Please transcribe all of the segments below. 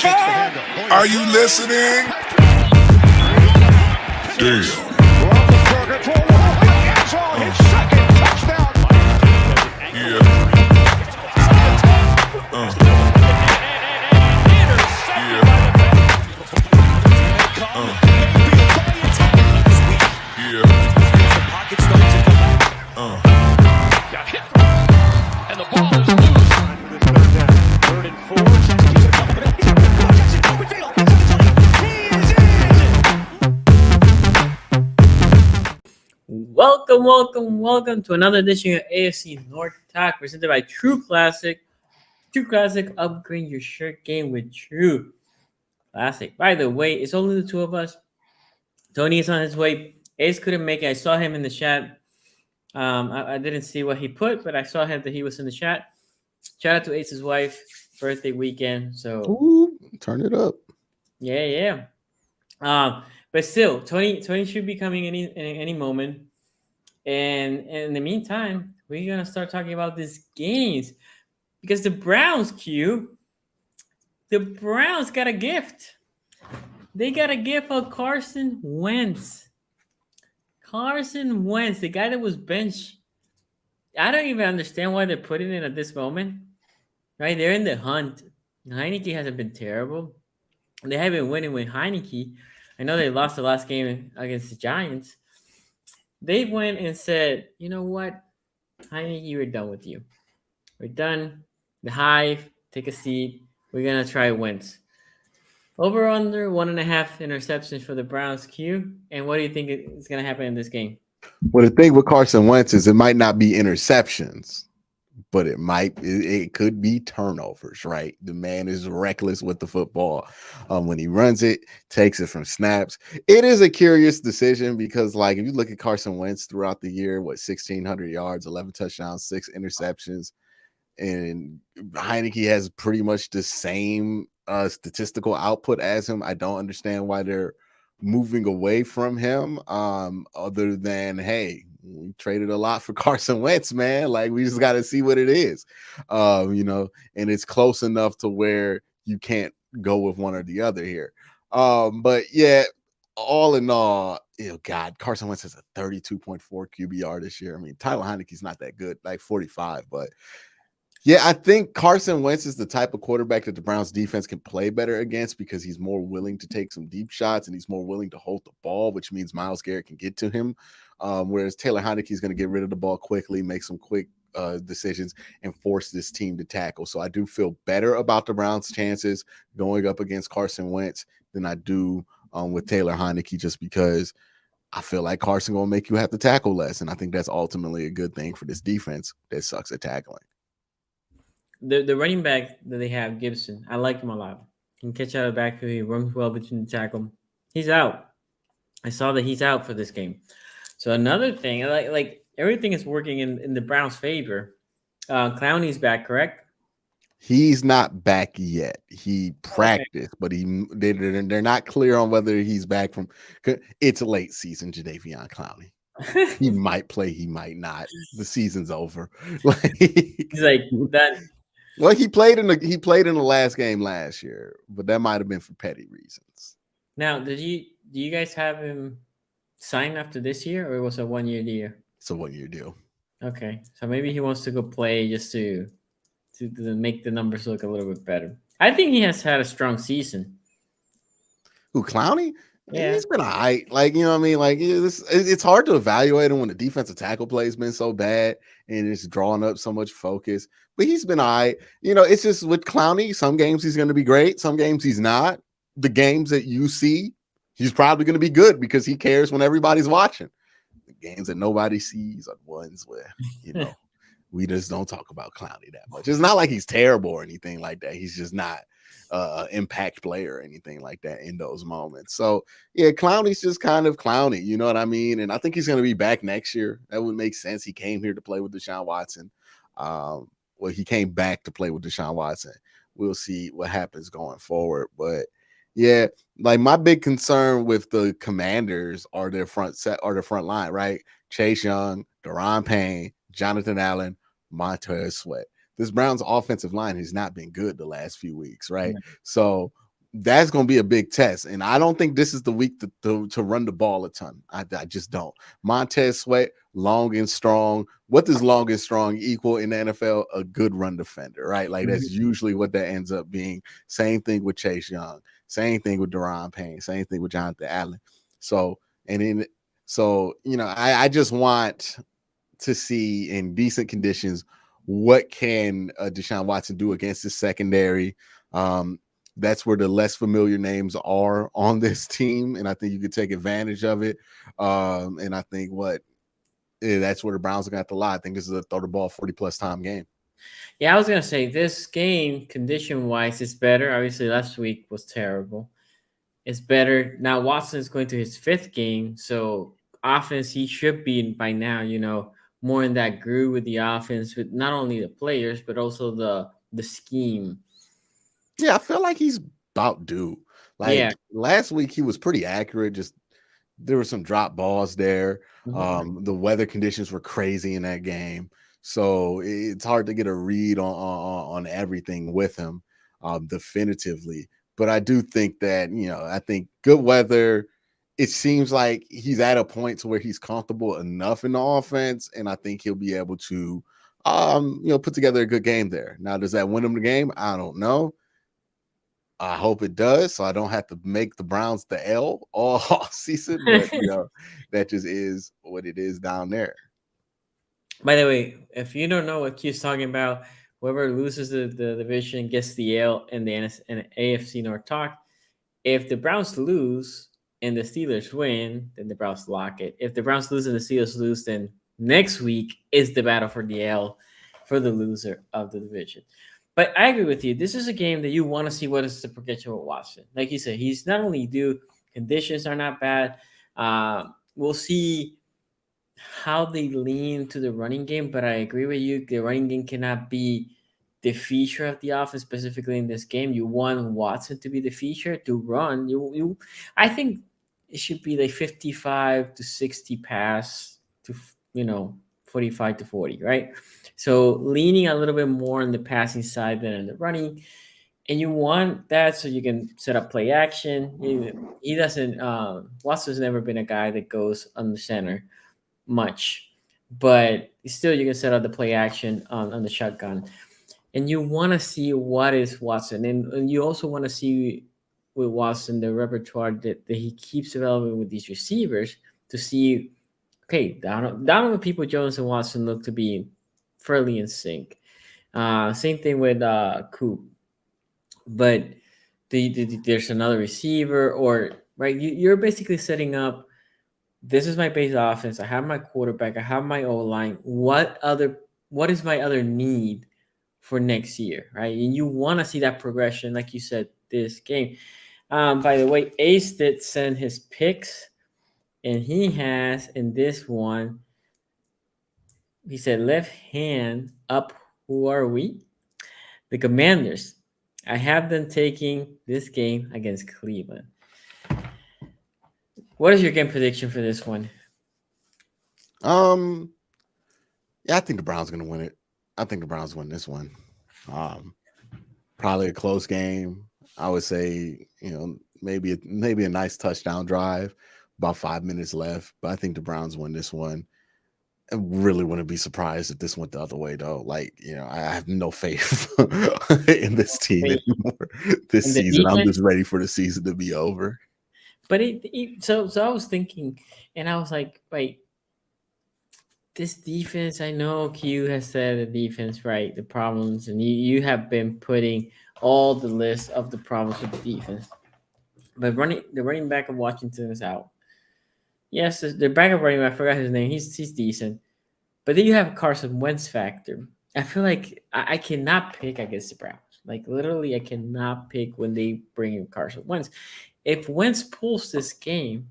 Are you listening? Damn. Welcome to another edition of AFC North Talk, presented by True Classic. True Classic, upgrade your shirt game with True Classic. By the way, it's only the two of us. Tony is on his way. Ace couldn't make it. I saw him in the chat. I didn't see what he put, but I saw him that he was in the chat. Shout out to Ace's wife, birthday weekend. So ooh, turn it up. Yeah. But still, Tony should be coming any moment. And in the meantime, we're gonna start talking about these games because the Browns got a gift. They got a gift of Carson Wentz. Carson Wentz, the guy that was benched. I don't even understand why they're putting it at this moment. Right? They're in the hunt. Heineke hasn't been terrible. They have been winning with Heineke. I know they lost the last game against the Giants. They went and said, you know what? Heineke, we're done with you. We're done. The Hive, take a seat. We're going to try Wentz. Over under 1.5 interceptions for the Browns, Q. And what do you think is going to happen in this game? Well, the thing with Carson Wentz is it might not be interceptions, but it could be turnovers, right? The man is reckless with the football. When he runs it, takes it from snaps. It is a curious decision because, like, if you look at Carson Wentz throughout the year, 1,600 yards, 11 touchdowns, 6 interceptions, and Heineke has pretty much the same statistical output as him. I don't understand why they're moving away from him, other than, hey, we traded a lot for Carson Wentz, man. Like, we just got to see what it is, and it's close enough to where you can't go with one or the other here. But yeah, all in all, God, Carson Wentz has a 32.4 QBR this year. I mean, Tyler Heineke's not that good, like 45, but yeah, I think Carson Wentz is the type of quarterback that the Browns defense can play better against because he's more willing to take some deep shots and he's more willing to hold the ball, which means Myles Garrett can get to him. Whereas Taylor Heineke is going to get rid of the ball quickly, make some quick decisions, and force this team to tackle. So I do feel better about the Browns' chances going up against Carson Wentz than I do with Taylor Heineke, just because I feel like Carson going to make you have to tackle less. And I think that's ultimately a good thing for this defense that sucks at tackling. The running back that they have, Gibson, I like him a lot. He can catch out of the backfield. He runs well between the tackle. He's out. I saw that he's out for this game. So another thing, like everything is working in the Browns' favor. Clowney's back, correct? He's not back yet. He practiced, but they're not clear on whether he's back from. It's a late season, Jadeveon Clowney. He might play, he might not. The season's over. He's like that. Well, he played in the last game last year, but that might have been for petty reasons. Now, do you guys have him sign after this year, or it was a 1-year deal? It's a 1-year deal. Okay, so maybe he wants to go play just to make the numbers look a little bit better. I think he has had a strong season. Who, Clowney? Yeah, he's been all right. Like, you know what I mean? Like, it's hard to evaluate him when the defensive tackle play has been so bad and it's drawing up so much focus. But he's been all right. It's just with Clowney, some games he's going to be great. Some games he's not. The games that you see, he's probably going to be good because he cares when everybody's watching. The games that nobody sees are ones where, we just don't talk about Clowney that much. It's not like he's terrible or anything like that. He's just not impact player or anything like that in those moments. So yeah, Clowney's just kind of Clowney, you know what I mean? And I think he's going to be back next year. That would make sense. He came here to play with Deshaun Watson. He came back to play with Deshaun Watson. We'll see what happens going forward. But yeah, like my big concern with the Commanders are their front line, right? Chase Young, Daron Payne, Jonathan Allen, Montez Sweat. This Browns offensive line has not been good the last few weeks, right? Yeah. So that's going to be a big test. And I don't think this is the week to run the ball a ton. I just don't. Montez Sweat, long and strong. What does long and strong equal in the NFL? A good run defender, right? Like that's usually what that ends up being. Same thing with Chase Young. Same thing with Deron Payne. Same thing with Jonathan Allen. So, I just want to see in decent conditions what can Deshaun Watson do against the secondary. That's where the less familiar names are on this team, and I think you could take advantage of it. And I think that's where the Browns are going to have to lie. I think this is a throw the ball 40-plus time game. Yeah, I was going to say this game, condition-wise, is better. Obviously, last week was terrible. It's better. Now, Watson is going to his 5th game, so offense, he should be by now, more in that groove with the offense, with not only the players, but also the scheme. Yeah, I feel like he's about due. Last week, he was pretty accurate. Just there were some drop balls there. The weather conditions were crazy in that game. So it's hard to get a read on everything with him definitively. But I do think that, I think good weather, it seems like he's at a point to where he's comfortable enough in the offense. And I think he'll be able to, put together a good game there. Now, does that win him the game? I don't know. I hope it does, so I don't have to make the Browns the L all season. But, that just is what it is down there. By the way, if you don't know what Q's talking about, whoever loses the division gets the L in the AFC North Talk. If the Browns lose and the Steelers win, then the Browns lock it. If the Browns lose and the Steelers lose, then next week is the battle for the L for the loser of the division. But I agree with you. This is a game that you want to see what is the progression with Watson. Like you said, he's not only due, conditions are not bad. We'll see how they lean to the running game, but I agree with you. The running game cannot be the feature of the offense, specifically in this game. You want Watson to be the feature to run. I think it should be like 55 to 60 pass to 45 to 40, right? So leaning a little bit more on the passing side than on the running. And you want that so you can set up play action. He doesn't, Watson's never been a guy that goes on the center much, but still you can set up the play action on the shotgun. And you want to see what is Watson. And you also want to see with Watson the repertoire that he keeps developing with these receivers to see, okay, Donovan Peoples-Jones and Watson look to be fairly in sync. Same thing with Coop. But there's another receiver, or right, you're basically setting up, this is my base offense. I have my quarterback. I have my O-line. What is my other need for next year, right? And you want to see that progression, like you said, this game. By the way, Ace did send his picks, and he has in this one, he said left hand up. Who are we? The Commanders. I have them taking this game against Cleveland. What is your game prediction for this one? Yeah, I think the Browns are going to win it. I think the Browns win this one. Probably a close game. I would say, maybe a nice touchdown drive, about 5 minutes left. But I think the Browns win this one. I really wouldn't be surprised if this went the other way, though. Like, I have no faith in this team anymore this season. I'm just ready for the season to be over. But so I was thinking, and I was like, wait, this defense, I know Q has said the defense, right, the problems, and you have been putting all the list of the problems with the defense. But the running back of Washington is out. Yes, the backup running back, I forgot his name. He's decent. But then you have Carson Wentz factor. I feel like I cannot pick against the Browns. Like, literally, I cannot pick when they bring in Carson Wentz. If Wentz pulls this game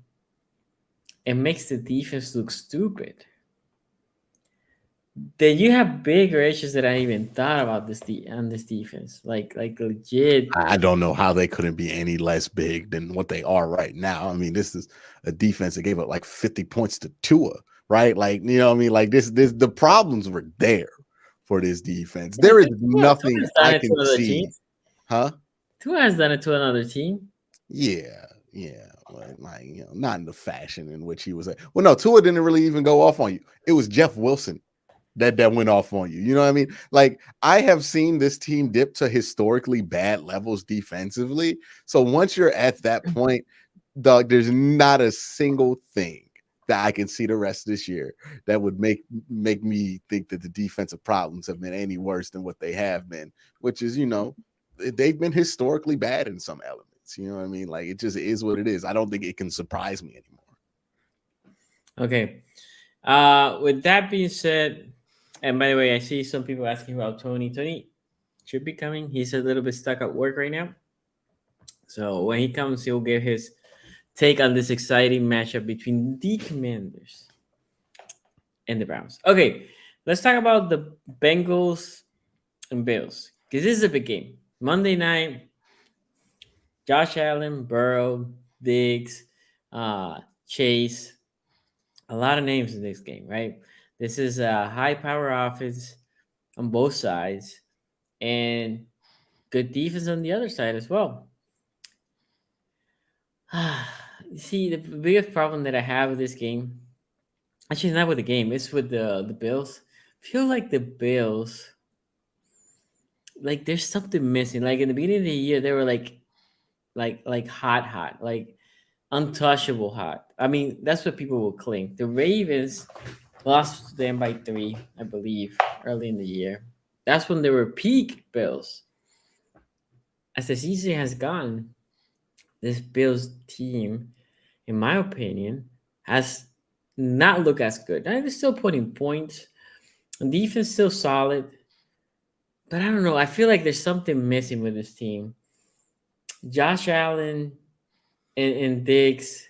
and makes the defense look stupid, then you have bigger issues that I even thought about on this defense. Like legit. I don't know how they couldn't be any less big than what they are right now. I mean, this is a defense that gave up like 50 points to Tua, right? Like, Like this the problems were there for this defense. There is nothing I can see. Huh? Tua has done it to another team. Yeah, but like not in the fashion in which he was at. Well, no, Tua didn't really even go off on you. It was Jeff Wilson that went off on you. You know what I mean? Like I have seen this team dip to historically bad levels defensively. So once you're at that point, dog, there's not a single thing that I can see the rest of this year that would make me think that the defensive problems have been any worse than what they have been, which is, they've been historically bad in some elements. You know what I mean? Like it just is what it is. I don't think it can surprise me anymore. Okay. With that being said, and by the way, I see some people asking about Tony. Tony should be coming. He's a little bit stuck at work right now. So when he comes, he'll give his take on this exciting matchup between the Commanders and the Browns. Okay, let's talk about the Bengals and Bills because this is a big game. Monday night, Josh Allen, Burrow, Diggs, Chase. A lot of names in this game, right? This is a high power offense on both sides and good defense on the other side as well. See, the biggest problem that I have with this game, actually not with the game, it's with the Bills. I feel like the Bills, like there's something missing. Like in the beginning of the year, they were like hot, like untouchable hot. I mean, that's what people will claim. The Ravens lost to them by 3, I believe, early in the year. That's when they were peak Bills. As the season has gone, this Bills team, in my opinion, has not looked as good. Now they're still putting points. Defense still solid. But I don't know. I feel like there's something missing with this team. Josh Allen and Diggs.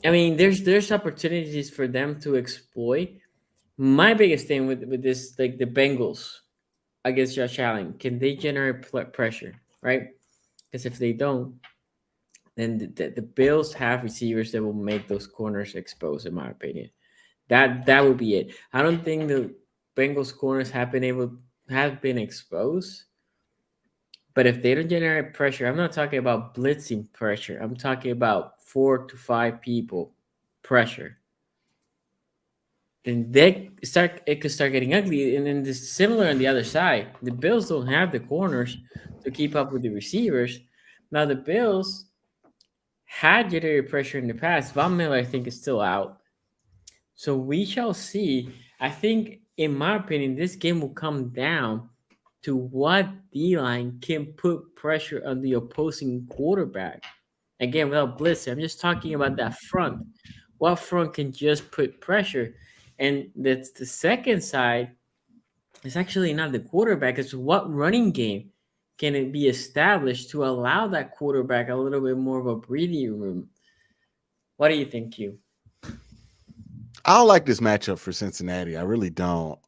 I mean, there's opportunities for them to exploit. My biggest thing with this, like the Bengals against Josh Allen, can they generate pressure, right? Because if they don't, then the Bills have receivers that will make those corners exposed, in my opinion. That would be it. I don't think the Bengals corners have been exposed. But if they don't generate pressure, I'm not talking about blitzing pressure. I'm talking about 4 to 5 people pressure. Then it could start getting ugly. And then this similar on the other side. The Bills don't have the corners to keep up with the receivers. Now the Bills had generated pressure in the past. Von Miller, I think, is still out. So we shall see. I think, in my opinion, this game will come down to what D-line can put pressure on the opposing quarterback. Again, without blitzing, I'm just talking about that front. What front can just put pressure? And that's the second side. It's actually not the quarterback. It's what running game can it be established to allow that quarterback a little bit more of a breathing room. What do you think, you? I don't like this matchup for Cincinnati. I really don't.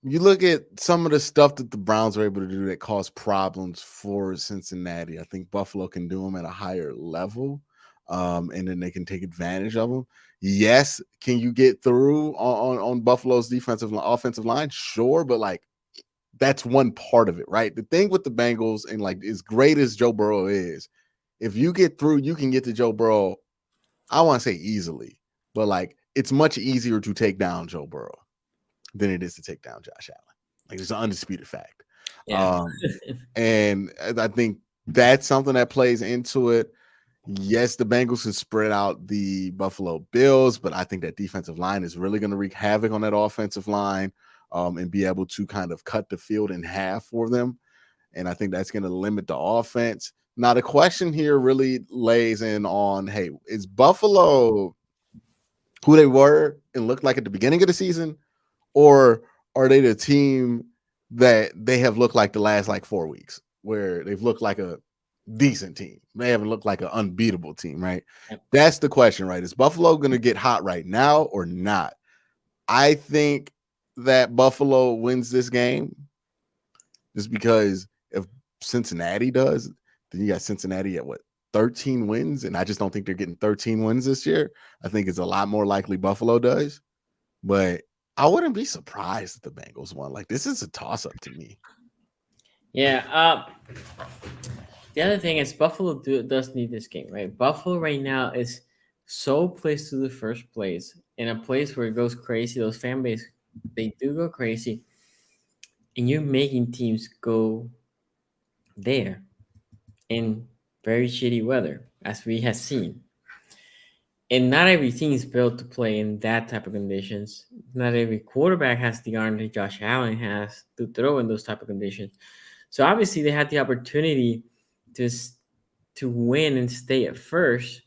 You look at some of the stuff that the Browns were able to do that caused problems for Cincinnati. I think Buffalo can do them at a higher level, and then they can take advantage of them. Yes, can you get through on Buffalo's offensive line? Sure, but like that's one part of it, right? The thing with the Bengals, and like as great as Joe Burrow is, if you get through, you can get to Joe Burrow. I want to say easily, but like it's much easier to take down Joe Burrow than it is to take down Josh Allen. Like it's an undisputed fact. Yeah. And I think that's something that plays into it. Yes, the Bengals can spread out the Buffalo Bills, but I think that defensive line is really going to wreak havoc on that offensive line, and be able to kind of cut the field in half for them. And I think that's going to limit the offense. Now, the question here really lays in on, hey, is Buffalo who they were and looked like at the beginning of the season? Or are they the team that they have looked like the last like 4 weeks, where they've looked like a decent team? They haven't looked like an unbeatable team, right? Yep. That's the question, right? Is Buffalo going to get hot right now or not? I think that Buffalo wins this game just because if Cincinnati does, then you got Cincinnati at 13 wins, and I just don't think they're getting 13 wins this year. I think it's a lot more likely Buffalo does. But I wouldn't be surprised if the Bengals won. Like, this is a toss up to me. Yeah. The other thing is Buffalo does need this game, right? Buffalo right now is so close to the first place, in a place where it goes crazy. Those fan base, they do go crazy, and you're making teams go there in very shitty weather, as we have seen. And not every team is built to play in that type of conditions. Not every quarterback has the arm that Josh Allen has to throw in those type of conditions. So obviously they had the opportunity to to win and stay at first.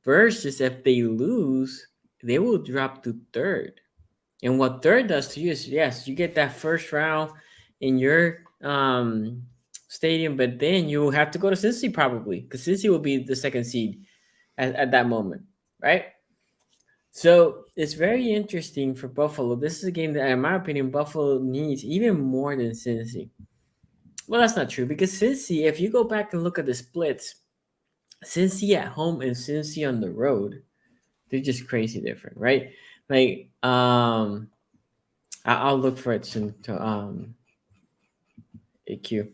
Versus if they lose, they will drop to third. And what third does to you is, yes, you get that first round in your stadium, but then you have to go to Cincy probably, because Cincy will be the second seed at that moment, right? So it's very interesting for Buffalo. This is a game that, in my opinion, Buffalo needs even more than Cincy. Well, that's not true, because Cincy, if you go back and look at the splits, Cincy at home and Cincy on the road, they're just crazy different, right? Like, I'll look for it soon to AQ.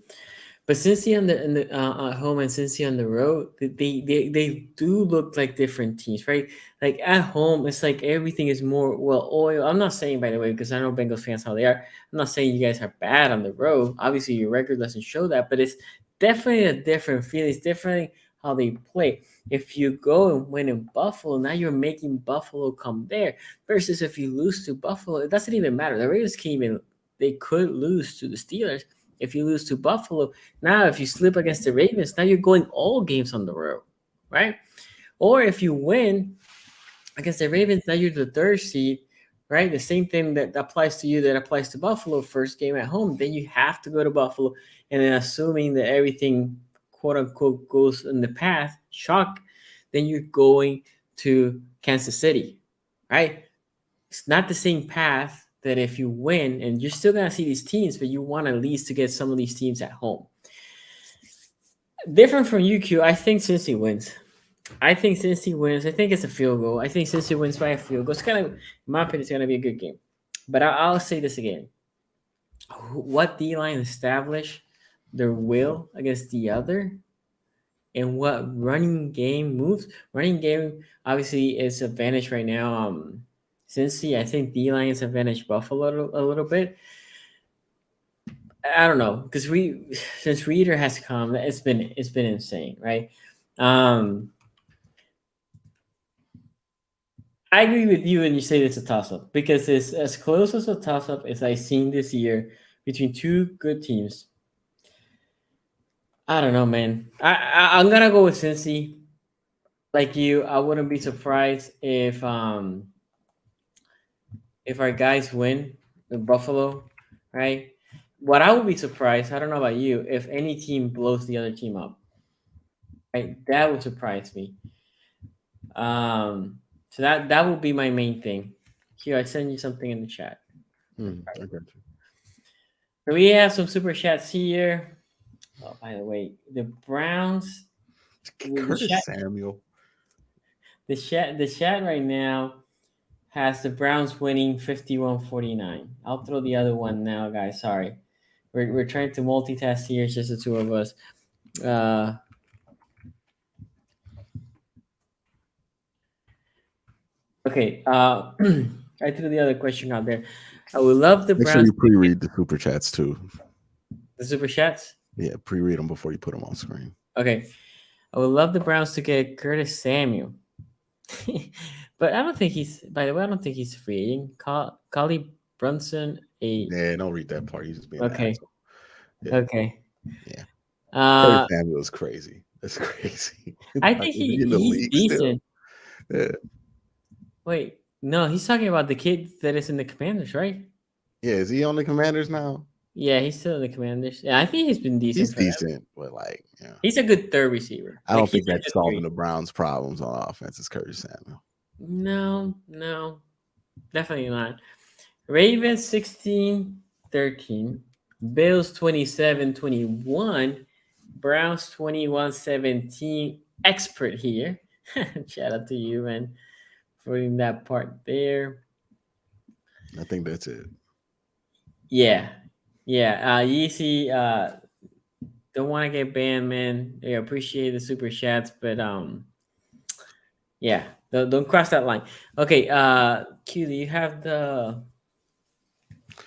But Cincy on the at home and Cincy on the road, they do look like different teams, right? Like at home, it's like everything is more well oil. I'm not saying, by the way, because I know Bengals fans how they are. I'm not saying you guys are bad on the road. Obviously, your record doesn't show that, but it's definitely a different feeling. It's different how they play. If you go and win in Buffalo, now you're making Buffalo come there. Versus if you lose to Buffalo, it doesn't even matter. The Ravens can't even. They could lose to the Steelers. If you lose to Buffalo, now if you slip against the Ravens, now you're going all games on the road, right? Or if you win against the Ravens, now you're the third seed, right? The same thing that applies to you that applies to Buffalo. First game at home, then you have to go to Buffalo, and then assuming that everything quote unquote goes in the path, shock, then you're going to Kansas City, right? It's not the same path that if you win, and you're still gonna see these teams, but you want at least to get some of these teams at home. Different from UQ, I think Cincy wins. I think Cincy wins. I think it's a field goal. I think Cincy wins by a field goal. It's kind of, in my opinion, it's gonna be a good game. But I'll say this again: what D line establish their will against the other, and what running game moves. Running game obviously is advantage right now. Cincy, I think D line is advantage Buffalo a little bit. I don't know, because since Reader has come, it's been insane, right? I agree with you when you say it's a toss up, because it's as close as a toss up as I've seen this year between two good teams. I don't know, man. I'm gonna go with Cincy. Like you, I wouldn't be surprised if our guys win in Buffalo, right? What I would be surprised, I don't know about you, if any team blows the other team up. Right? That would surprise me. So that would be my main thing. Here, I send you something in the chat. I got you. So we have some super chats here. Oh, by the way, the Browns. Curtis Samuel. The chat right now has the Browns winning 51-49. I'll throw the other one now, guys. Sorry. We're trying to multitask here. It's just the two of us. Okay. I threw the other question out there. I would love the Make Browns. sure you pre-read the super chats too. The super chats? Yeah, pre-read them before you put them on screen. Okay. I would love the Browns to get Curtis Samuel. But I don't think he's, by the way, I don't think he's free agent. Collie Brunson, Yeah, don't read that part. He's just being okay. Yeah. Okay. Yeah. Curtis Samuel is crazy. That's crazy. I think he's decent. Yeah. Wait, no, he's talking about the kid that is in the Commanders, right? Yeah, is he on the Commanders now? Yeah, he's still in the Commanders. Yeah, I think he's been decent. He's decent, but like, yeah. He's a good third receiver. I don't think that's solving the Browns' problems on offense. Is Curtis Samuel? No, definitely not. Ravens 16-13, Bills 27-21, Browns 21-17. Expert here. Shout out to you, man, for in that part there. I think that's it. Yeah. Yeezy, don't want to get banned, man. I appreciate the super chats, but yeah, don't cross that line. Okay, Q, do you have the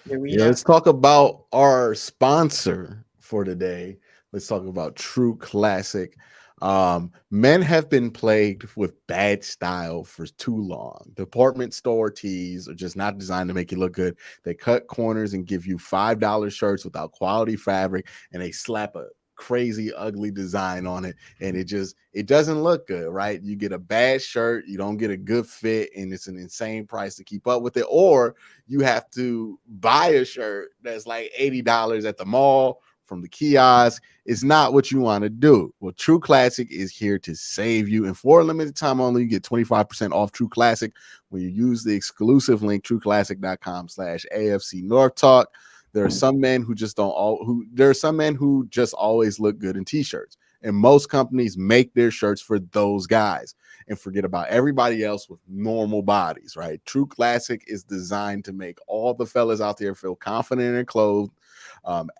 Yeah, readout? let's talk about our sponsor for today. Let's talk about True Classic. Men have been plagued with bad style for too long. Department store tees are just not designed to make you look good. They cut corners and give you $5 shirts without quality fabric, and they slap a crazy ugly design on it, and it doesn't look good, right? You get a bad shirt, you don't get a good fit, and it's an insane price to keep up with it, or you have to buy a shirt that's like $80 at the mall from the kiosk. It's not what you want to do. Well, True Classic is here to save you. And for a limited time only, you get 25% off True Classic when you use the exclusive link trueclassic.com/AFC North Talk. There are some men who just don't all who there are some men who just always look good in t-shirts. And most companies make their shirts for those guys and forget about everybody else with normal bodies, right? True Classic is designed to make all the fellas out there feel confident in their clothes.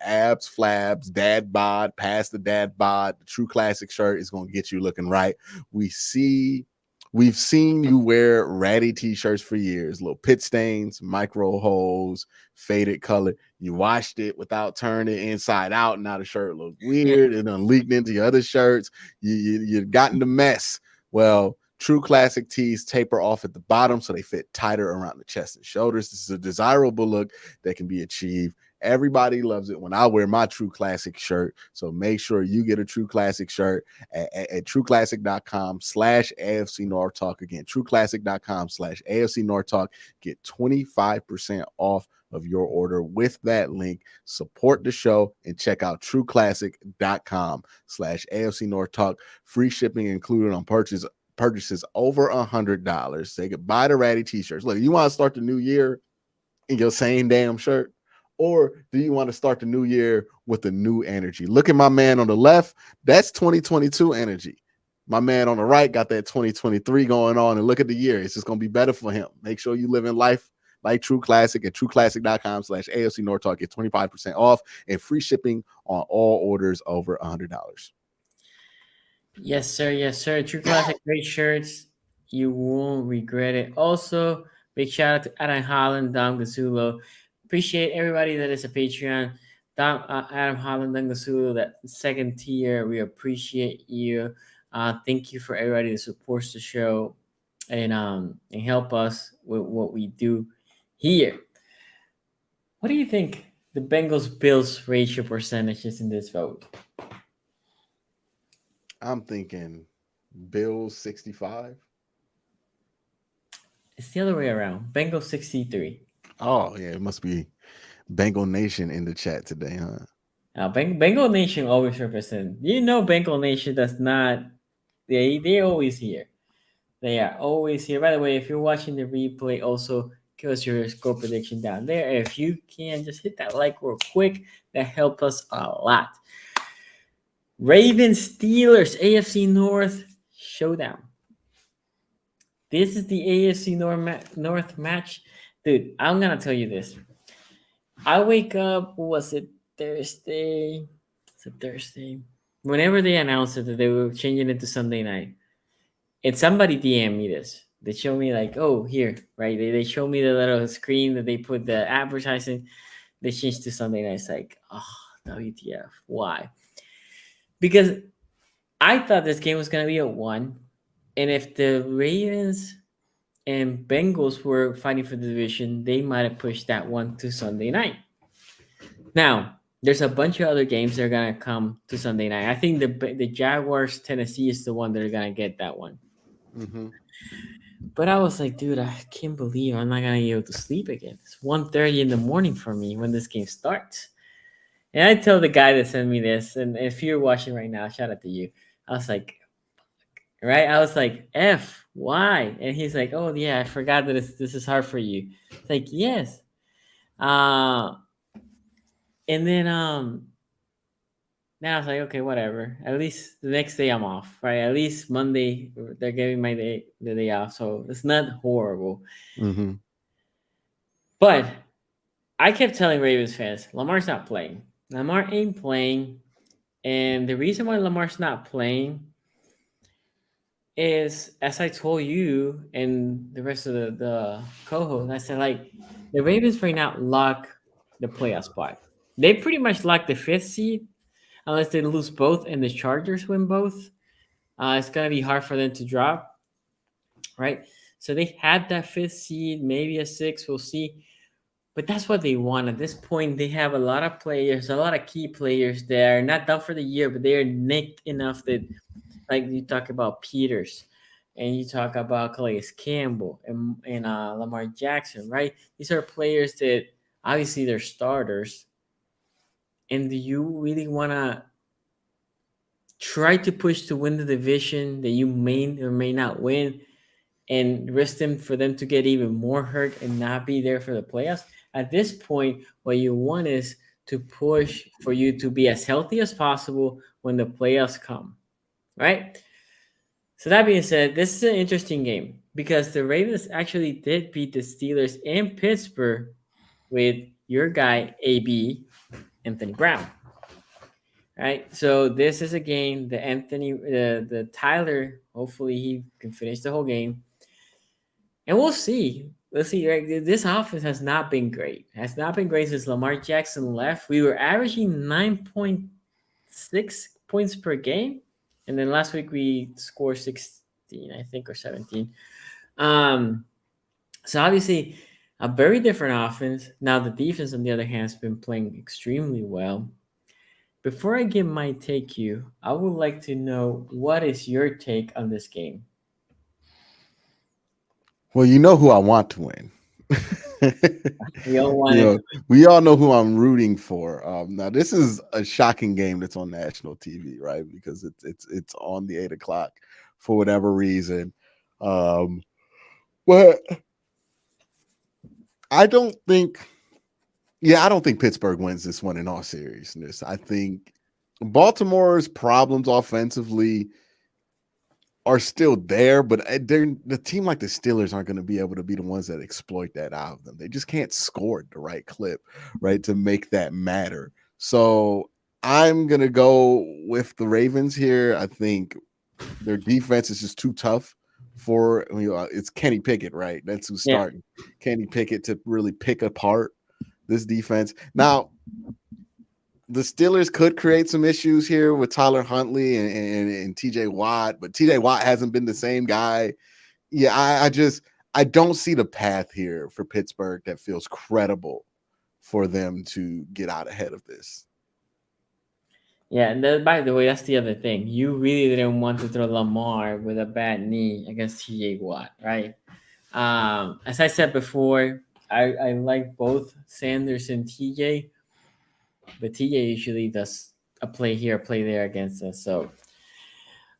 Abs, flabs, dad bod, past the dad bod. The True Classic shirt is going to get you looking right. We've seen you wear ratty t-shirts for years, little pit stains, micro holes, faded color. You washed it without turning it inside out. Now the shirt looks weird. It done leaked into your other shirts. You gotten the mess. Well, True Classic tees taper off at the bottom so they fit tighter around the chest and shoulders. This is a desirable look that can be achieved. Everybody loves it when I wear my True Classic shirt. So make sure you get a True Classic shirt at trueclassic.com/AFC North Talk. Again, trueclassic.com/AFC North Talk. Get 25% off of your order with that link. Support the show and check out trueclassic.com/AFC North Talk. Free shipping included on purchases over $100. Say goodbye to ratty t-shirts. Look, you want to start the new year in your same damn shirt? Or do you want to start the new year with a new energy? Look at my man on the left. That's 2022 energy. My man on the right got that 2023 going on. And look at the year. It's just going to be better for him. Make sure you live in life like True Classic at trueclassic.com/AFC North Talk. Get 25% off and free shipping on all orders over $100. Yes, sir. Yes, sir. True Classic, great shirts. You won't regret it. Also, big shout out to Adam Holland, Dom Gasulo. Appreciate everybody that is a Patreon. Adam Holland, Dom Gasulo, that second tier. We appreciate you. Thank you for everybody that supports the show and help us with what we do here. What do you think the Bengals Bills ratio percentages in this vote? I'm thinking Bills 65. It's the other way around. Bengals 63. Oh, yeah, it must be Bengal Nation in the chat today, huh? Bengal Nation always represent. Bengal Nation does not. They're always here. They are always here. By the way, if you're watching the replay, also give us your score prediction down there. If you can, just hit that like real quick. That helps us a lot. Ravens Steelers AFC North showdown. This is the AFC North match, dude. I'm gonna tell you this. I wake up. Was it Thursday? It's a Thursday. Whenever they announced it that they were changing it to Sunday night, and somebody DM me this. They show me like, oh, here, right? They show me the little screen that they put the advertising. They changed to Sunday night. It's like, oh, WTF? Why? Because I thought this game was gonna be a 1, and if the Ravens and Bengals were fighting for the division, they might have pushed that one to Sunday night. Now, there's a bunch of other games that are gonna come to Sunday night. I think the Jaguars Tennessee is the one that are gonna get that one. Mm-hmm. But I was like, dude, I can't believe I'm not gonna be able to sleep again. It's 1:30 in the morning for me when this game starts. And I tell the guy that sent me this, and if you're watching right now, shout out to you. I was like, right? I was like, F, why? And he's like, oh yeah, I forgot that this is hard for you. It's like, yes. And then now I was like, okay, whatever. At least the next day I'm off, right? At least Monday they're giving the day off, so it's not horrible. Mm-hmm. But I kept telling Ravens fans, Lamar's not playing. Lamar ain't playing. And the reason why Lamar's not playing is, as I told you and the rest of the co-hosts, I said, like, the Ravens right now lock the playoff spot. They pretty much lock the fifth seed unless they lose both and the Chargers win both. It's going to be hard for them to drop, right? So they had that fifth seed, maybe a six, we'll see. But that's what they want. At this point, they have a lot of players, a lot of key players that are not done for the year, but they are nicked enough that, like you talk about Peters and you talk about Calais Campbell and Lamar Jackson, right? These are players that obviously they're starters. And do you really want to try to push to win the division that you may or may not win and risk them for them to get even more hurt and not be there for the playoffs? At this point, what you want is to push for you to be as healthy as possible when the playoffs come, right? So that being said, this is an interesting game because the Ravens actually did beat the Steelers in Pittsburgh with your guy AB, Anthony Brown. Right, so this is a game that the Tyler, hopefully he can finish the whole game, and we'll see. Let's see. Right, this offense has not been great. Has not been great since Lamar Jackson left. We were averaging 9.6 points per game, and then last week we scored 16, I think, or 17. So obviously a very different offense. Now the defense, on the other hand, has been playing extremely well. Before I give my take, I would like to know what is your take on this game. Well, you know who I want to win. We all You wanted. know, we all know who I'm rooting for. Now, this is a shocking game that's on national TV, right? Because it's on the 8 o'clock for whatever reason. But I don't think Pittsburgh wins this one in all seriousness. I think Baltimore's problems offensively are still there, but the team like the Steelers aren't going to be able to be the ones that exploit that out of them. They just can't score at the right clip, right, to make that matter. So I'm going to go with the Ravens here. I think their defense is just too tough for, it's Kenny Pickett, right? That's who's starting. Yeah. Kenny Pickett to really pick apart this defense. Now, the Steelers could create some issues here with Tyler Huntley and TJ Watt, but TJ Watt hasn't been the same guy. Yeah, I don't see the path here for Pittsburgh that feels credible for them to get out ahead of this. Yeah, and by the way, that's the other thing. You really didn't want to throw Lamar with a bad knee against TJ Watt, right? As I said before, I like both Sanders and TJ, but TJ usually does a play here, a play there against us. So,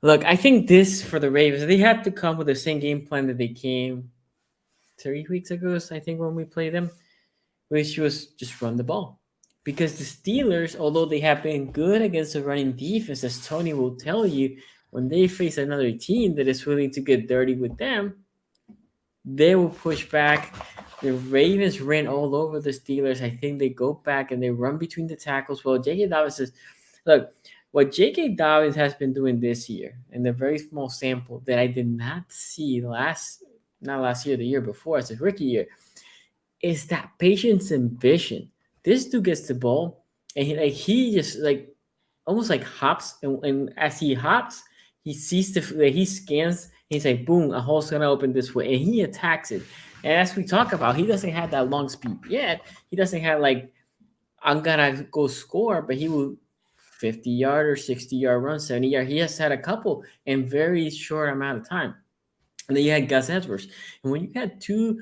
look, I think this for the Ravens, they had to come with the same game plan that they came 3 weeks ago, I think, when we played them, which was just run the ball. Because the Steelers, although they have been good against the running defense, as Tony will tell you, when they face another team that is willing to get dirty with them, they will push back. The Ravens ran all over the Steelers. I think they go back and they run between the tackles. Well, J.K. Dobbins says, look, what J.K. Dobbins has been doing this year, in the very small sample that I did not see not last year, the year before, as a rookie year, is that patience and vision. This dude gets the ball and he just almost like hops, and as he hops, he sees he scans. He's like, boom, a hole's gonna open this way, and he attacks it. And as we talk about, he doesn't have that long speed yet. He doesn't have I'm gonna go score, but he will 50-yard or 60-yard run, 70-yard. He has had a couple in very short amount of time. And then you had Gus Edwards, and when you had two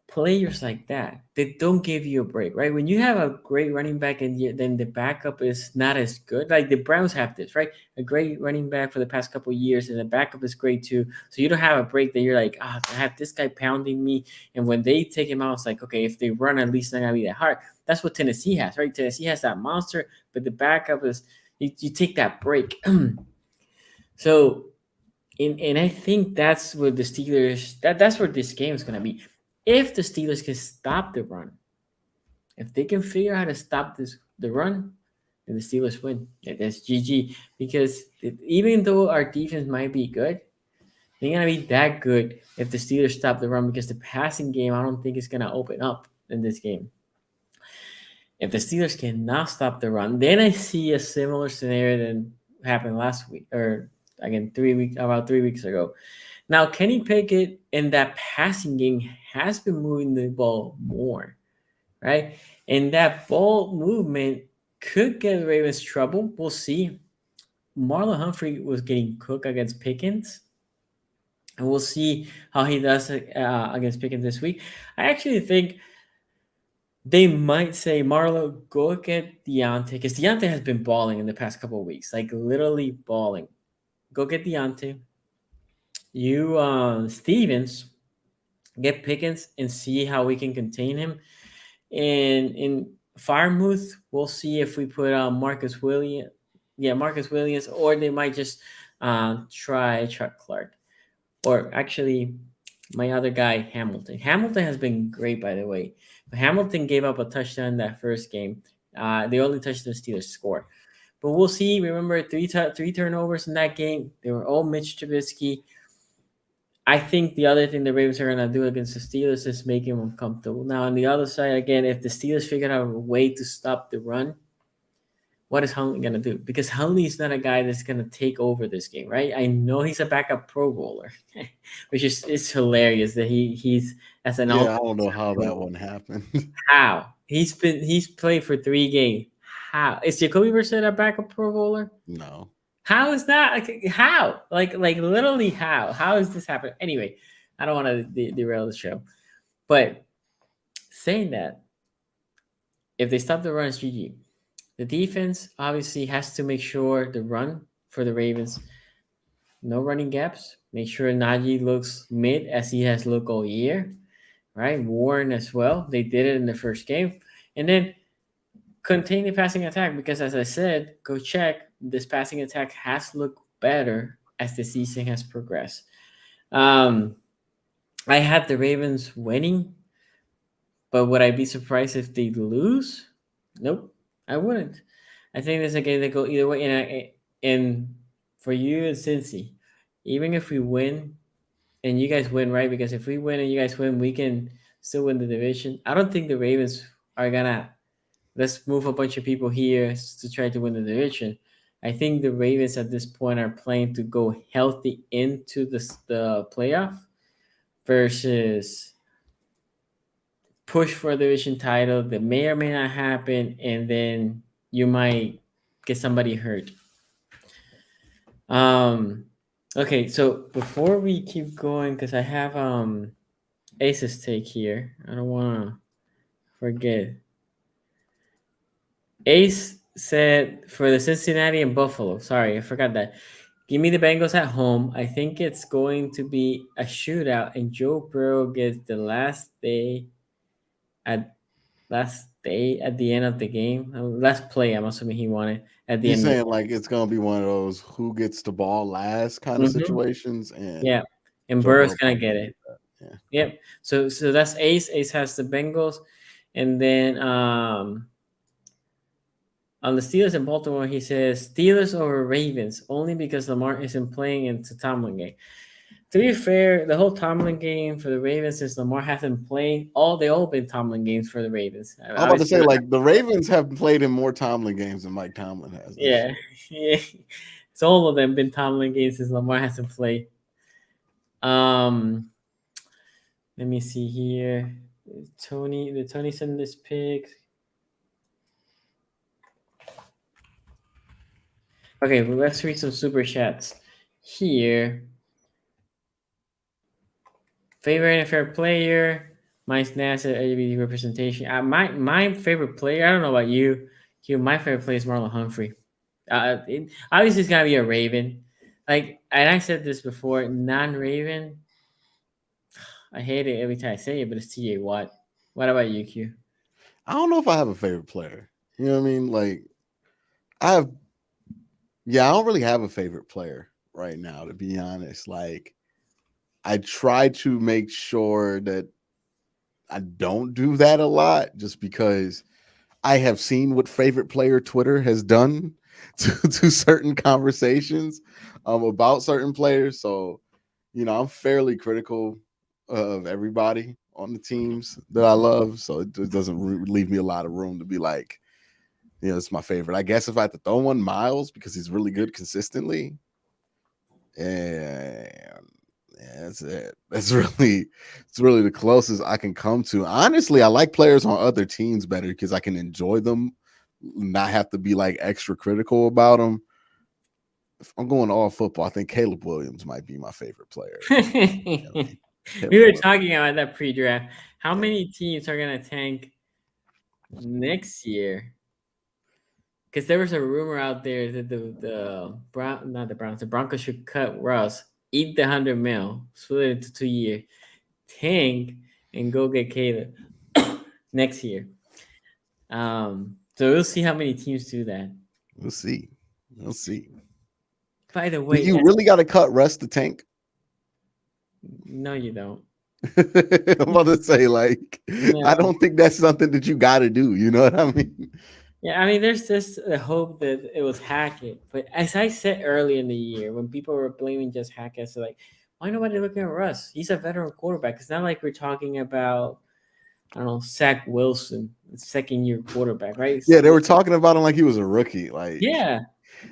players like that, they don't give you a break, right? When you have a great running back and then the backup is not as good, like the Browns have this, right? A great running back for the past couple of years, and the backup is great too. So you don't have a break that you're like, I have this guy pounding me, and when they take him out, it's like, okay, if they run, at least not gonna be that hard. That's what Tennessee has, right? Tennessee has that monster, but the backup is you take that break. So, and I think that's what the Steelers, that's where this game is gonna be. If the Steelers can stop the run, if they can figure out how to stop the run, then the Steelers win. That's GG. Because even though our defense might be good, they're gonna be that good if the Steelers stop the run, because the passing game I don't think is gonna open up in this game. If the Steelers cannot stop the run, then I see a similar scenario than happened last week, or again about 3 weeks ago. Now, Kenny Pickett in that passing game has been moving the ball more, right? And that ball movement could get the Ravens trouble. We'll see. Marlon Humphrey was getting cooked against Pickens, and we'll see how he does against Pickens this week. I actually think they might say, Marlo, go get Deontay, because Deontay has been balling in the past couple of weeks, like literally balling. Go get Deontay. You, Stevens, get Pickens and see how we can contain him. And in Firemuth, we'll see if we put Marcus Williams. Yeah, Marcus Williams, or they might just try Chuck Clark. Or actually, my other guy, Hamilton. Hamilton has been great, by the way. But Hamilton gave up a touchdown that first game. The only touchdown the Steelers score. But we'll see. Remember, three turnovers in that game. They were all Mitch Trubisky. I think the other thing the Ravens are going to do against the Steelers is make him uncomfortable. Now, on the other side, again, if the Steelers figure out a way to stop the run, what is Huntley going to do? Because Huntley is not a guy that's going to take over this game, right? I know he's a backup Pro Bowler, which is it's hilarious that he's as an I don't know how that one happened. How? He's played for 3 games. How? Is Jacoby Brissett a backup Pro Bowler? No. How is that? How? Like literally how? How is this happening? Anyway, I don't want to derail the show. But saying that, if they stop the run, it's GG. The defense obviously has to make sure the run for the Ravens, no running gaps. Make sure Najee looks mid as he has looked all year, right? Warren as well. They did it in the first game. And then contain the passing attack, because as I said, go check, this passing attack has looked better as the season has progressed. I had the Ravens winning, but would I be surprised if they lose? Nope, I wouldn't. I think there's a game that go either way. And for you and Cincy, even if we win and you guys win, right? Because if we win and you guys win, we can still win the division. I don't think the Ravens are gonna let's move a bunch of people here to try to win the division. I think the Ravens at this point are playing to go healthy into the playoff versus push for a division title that may or may not happen, and then you might get somebody hurt. Okay, so before we keep going, because I have Ace's take here, I don't want to forget. Ace said for the Cincinnati and Buffalo. Sorry, I forgot that. Give me the Bengals at home. I think it's going to be a shootout, and Joe Burrow gets the last day at the end of the game. Last play, I'm assuming he wanted at the He's end. saying like it's gonna be one of those who gets the ball last kind of situations, and yeah, and Joe Burrow's Burrow gonna get it. Yeah. Yep. So that's Ace. Ace has the Bengals, and then on the Steelers in Baltimore, he says Steelers over Ravens only because Lamar isn't playing into Tomlin game. To be fair, the whole Tomlin game for the Ravens is Lamar hasn't played. They all been Tomlin games for the Ravens. I'm about to say, like, the Ravens have played in more Tomlin games than Mike Tomlin has. Yeah. It's all of them been Tomlin games since Lamar hasn't played. Let me see here. Tony sent this pick. Okay, well, let's read some super chats here. Favorite NFL player, mine's NASA LGBT representation. My favorite player, I don't know about you, Hugh. My favorite player is Marlon Humphrey. Obviously, it's gonna be a Raven. And I said this before, non-Raven. I hate it every time I say it, but it's TJ Watt. What about you, Q? I don't know if I have a favorite player. You know what I mean? Like, I don't really have a favorite player right now, to be honest. Like, I try to make sure that I don't do that a lot just because I have seen what favorite player Twitter has done to certain conversations about certain players. So, I'm fairly critical of everybody on the teams that I love. So it just doesn't leave me a lot of room to be like, it's my favorite. I guess if I had to throw one, Miles, because he's really good consistently. And that's it. It's really the closest I can come to. Honestly, I like players on other teams better because I can enjoy them, not have to be like extra critical about them. If I'm going all football, I think Caleb Williams might be my favorite player. We Caleb were Williams. talking about that pre-draft. How Yeah. many teams are gonna tank next year? Because there was a rumor out there that the Broncos should cut Russ, eat the 100 mil, split it into 2 years, tank, and go get Caleb next year. So we'll see how many teams do that. We'll see. We'll see. By the Do way, you really got to cut Russ to tank? no, you don't. I'm about to say, like, No. I don't think that's something that you got to do. You know what I mean? Yeah, I mean, there's just a hope that it was Hackett. But as I said early in the year, when people were blaming just Hackett, so like, why nobody looking at Russ? He's a veteran quarterback. It's not like we're talking about, I don't know, Zach Wilson, second year quarterback, right? Yeah, they were talking about him like he was a rookie. Yeah.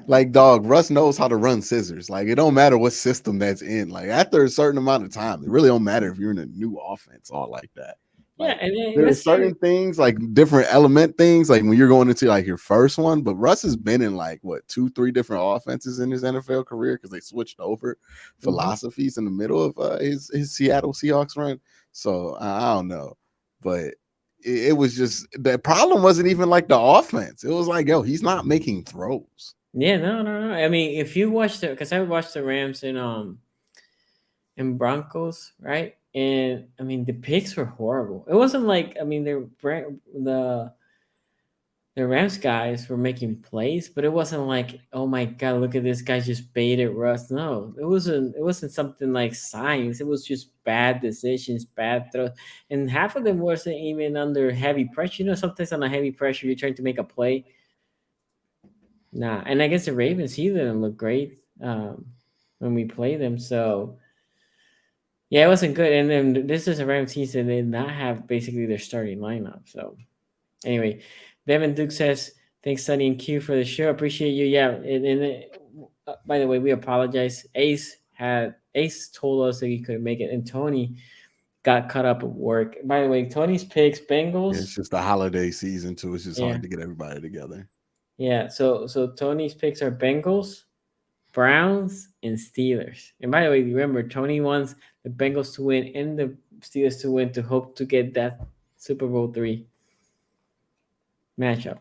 Like dog, Russ knows how to run scissors. Like it don't matter what system that's in. Like after a certain amount of time, it really don't matter if you're in a new offense all like that. Yeah, Like and there are let's hear certain things, like different element things, like when you're going into like your first one. But Russ has been in like what 2-3 different offenses in his NFL career because they switched over philosophies in the middle of his Seattle Seahawks run. So I don't know, but it was just the problem wasn't even like the offense. It was like, yo, he's not making throws. Yeah, no. I mean, if you watch because I watched the Rams and Broncos, right? And I mean, the picks were horrible. It wasn't like I mean, the Rams guys were making plays, but it wasn't like, oh my god, look at this guy just baited Russ. No, it wasn't something like science. It was just bad decisions, bad throws, and half of them wasn't even under heavy pressure. Sometimes on a heavy pressure, you're trying to make a play. Nah, and against the Ravens, he didn't look great when we played them. So yeah, it wasn't good. And then this is a Rams team that did not have basically their starting lineup. So anyway, Devin Duke says, thanks, Sunny and Q, for the show. Appreciate you. Yeah. By the way, we apologize. Ace told us that he couldn't make it, and Tony got caught up at work. By the way, Tony's picks, Bengals. It's just the holiday season too. It's just Yeah. hard to get everybody together. Yeah. So Tony's picks are Bengals, Browns, and Steelers. And by the way, remember, Tony wants the Bengals to win and the Steelers to win to hope to get that Super Bowl 3 matchup.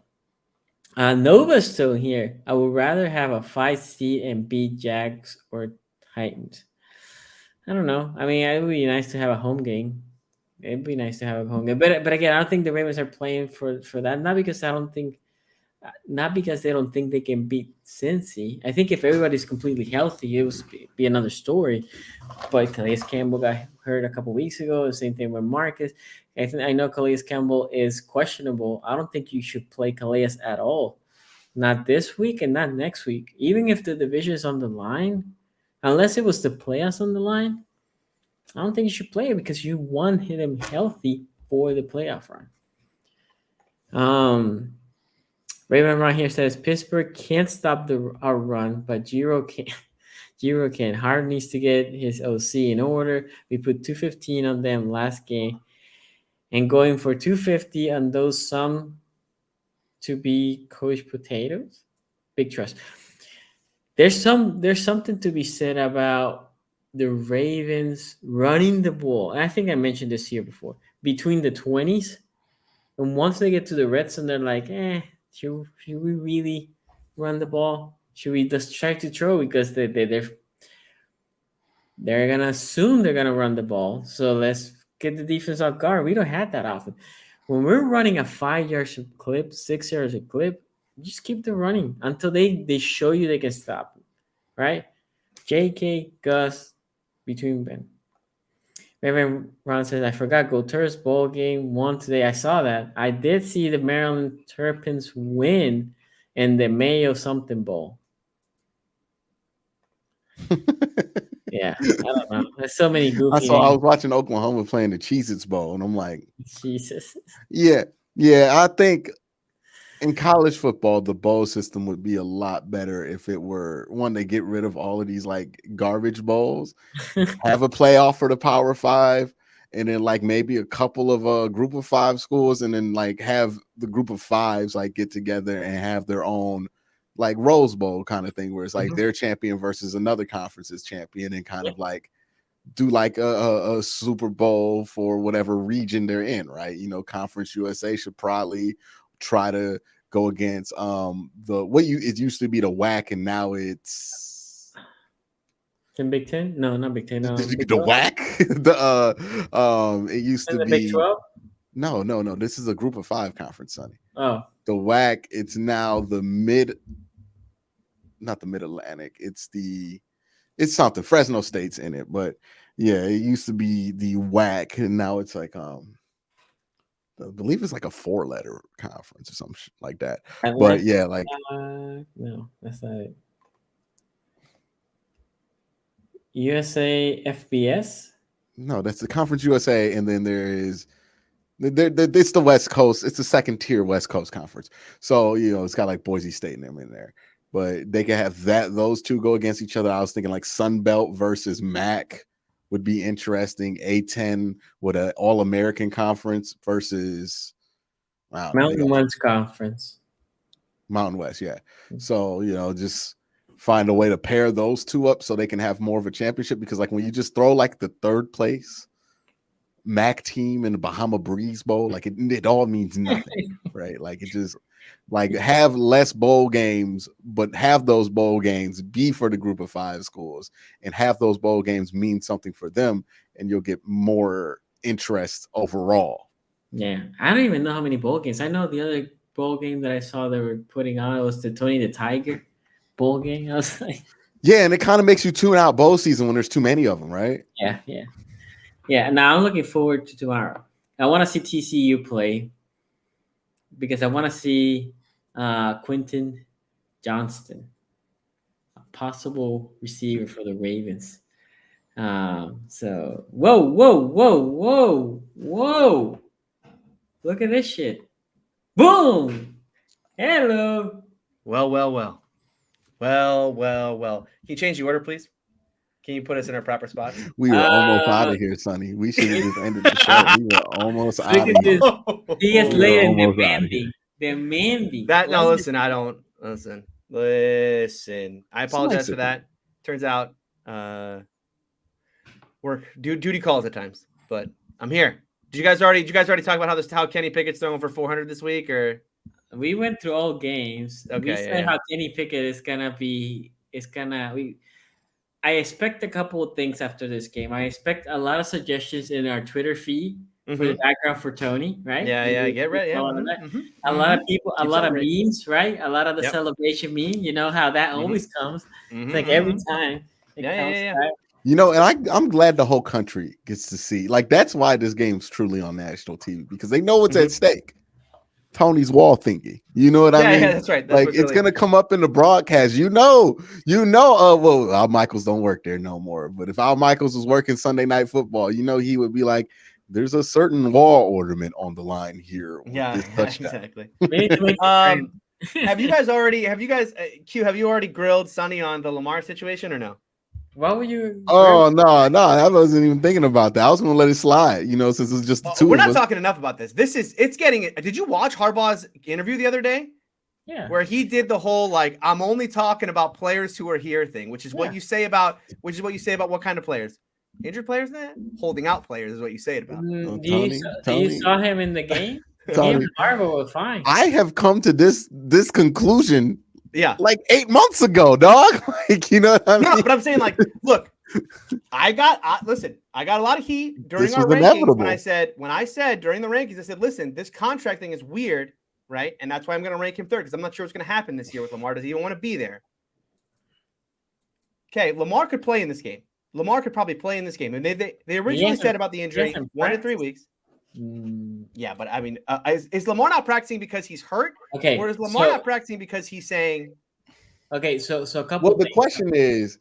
Nova's still here. I would rather have a 5 seed and beat Jags or Titans. I don't know. I mean, it would be nice to have a home game. It'd be nice to have a home game. But again, I don't think the Ravens are playing for that. Not because they don't think they can beat Cincy. I think if everybody's completely healthy, it would be another story. But Calais Campbell got hurt a couple weeks ago. The same thing with Marcus. I know Calais Campbell is questionable. I don't think you should play Calais at all. Not this week and not next week. Even if the division is on the line, unless it was the playoffs on the line, I don't think you should play it because you want him healthy for the playoff run. Raymond right here says Pittsburgh can't stop our run, but Giro can. Giro can. Hard needs to get his OC in order. We put 215 on them last game, and going for 250 on those some to be coach potatoes. Big trust. There's something to be said about the Ravens running the ball. And I think I mentioned this here before. Between the 20s, and once they get to the red zone, they're like, should we really run the ball? Should we just try to throw because they're gonna assume they're gonna run the ball. So let's get the defense off guard. We don't have that often. When we're running a 5-yard clip, 6 yards a clip, just keep them running until they show you they can stop, right? JK, Gus, between Ben. Raven Ron says, I forgot Go Terps bowl game won today. I saw that. I did see the Maryland Terrapins win in the Mayo something bowl. Yeah, I don't know. There's so many goofy I was names. watching Oklahoma playing the Cheez-Its Bowl, and I'm like, Jesus. yeah. I think in college football, the bowl system would be a lot better if it were one to get rid of all of these like garbage bowls, have a playoff for the Power Five, and then like maybe a couple of group of 5 schools, and then like have the group of 5s like get together and have their own like Rose Bowl kind of thing, where it's like their champion versus another conference's champion, and kind of like do like a Super Bowl for whatever region they're in, right? Conference USA should probably try to go against it used to be the WAC, and now it's in Big Ten? No, not Big Ten. the WAC. It used to the be Big 12? No. This is a group of 5 conference, Sonny. Oh, The WAC, it's now not the Mid Atlantic. It's something. Fresno State's in it, but yeah, it used to be the WAC, and now it's like I believe it's like a 4-letter conference or something like that. Atlanta, but yeah, like no, that's not it. USA FBS? No, that's the Conference USA, and then it's the West Coast. It's the second tier West Coast conference. So it's got like Boise State and them in there, but they can have those two go against each other. I was thinking like Sun Belt versus MAC would be interesting. A10 with an All-American conference versus Mountain West Conference. Mountain West, yeah. So just find a way to pair those two up so they can have more of a championship, because like when you just throw like the 3rd place MAC team in the Bahama Breeze Bowl, like it all means nothing, right? Like it just like have less bowl games, but have those bowl games be for the group of 5 schools, and have those bowl games mean something for them, and you'll get more interest overall. Yeah, I don't even know how many bowl games. I know the other bowl game that I saw they were putting on, it was the Tony the Tiger bowl game. I was like, yeah, and it kind of makes you tune out bowl season when there's too many of them, right? Yeah. Now I'm looking forward to tomorrow. I want to see TCU play because I want to see Quentin Johnston, a possible receiver for the Ravens. So whoa! Look at this shit! Boom! Hello. Well. Can you change the order, please? Can you put us in our proper spots? We were almost out of here, Sonny. We should have just ended the show. We were almost out of here. He gets laid in the Mandy. Listen. I don't listen. I apologize for that. Turns out, work duty calls at times, but I'm here. Did you guys already talk about how Kenny Pickett's throwing for 400 this week, or? We went through all games. Okay, we said how Kenny Pickett is gonna be. I expect a couple of things after this game. I expect a lot of suggestions in our Twitter feed for the background for Tony, right? Yeah. Get ready. Yeah. A lot of people, a lot of memes, right? A lot of the celebration meme. You know how that always comes. It's like every time it comes. Right? And I'm glad the whole country gets to see. Like that's why this game's truly on national TV, because they know what's at stake. Tony's wall thingy. You know what I mean? Yeah, that's right. That's like it's gonna come up in the broadcast. Al Michaels don't work there no more. But if Al Michaels was working Sunday Night Football, he would be like, there's a certain wall ornament on the line here. Exactly. Have you guys already grilled Sonny on the Lamar situation or no? Why were you? Oh no! I wasn't even thinking about that. I was going to let it slide. Since it's just the two. We're not talking enough about this. It's getting. Did you watch Harbaugh's interview the other day? Yeah. Where he did the whole like I'm only talking about players who are here thing, which is what you say about what kind of players? Injured players, holding out players is what you say it about. You saw him in the game. Him and Harbaugh were fine. I have come to this conclusion. Yeah, like 8 months ago, dog. Like, you know what I mean? No, but I'm saying, like, look, I got a lot of heat during our rankings when I said during the rankings, I said, listen, this contract thing is weird, right? And that's why I'm going to rank him 3rd, because I'm not sure what's going to happen this year with Lamar. Does he even want to be there? Okay, Lamar could play in this game. Lamar could probably play in this game. And they originally said about the injury 1 to 3 weeks. Yeah, but I mean, is Lamar not practicing because he's hurt? Okay. Or is Lamar not practicing because he's saying? Okay, so a couple. Well, the question is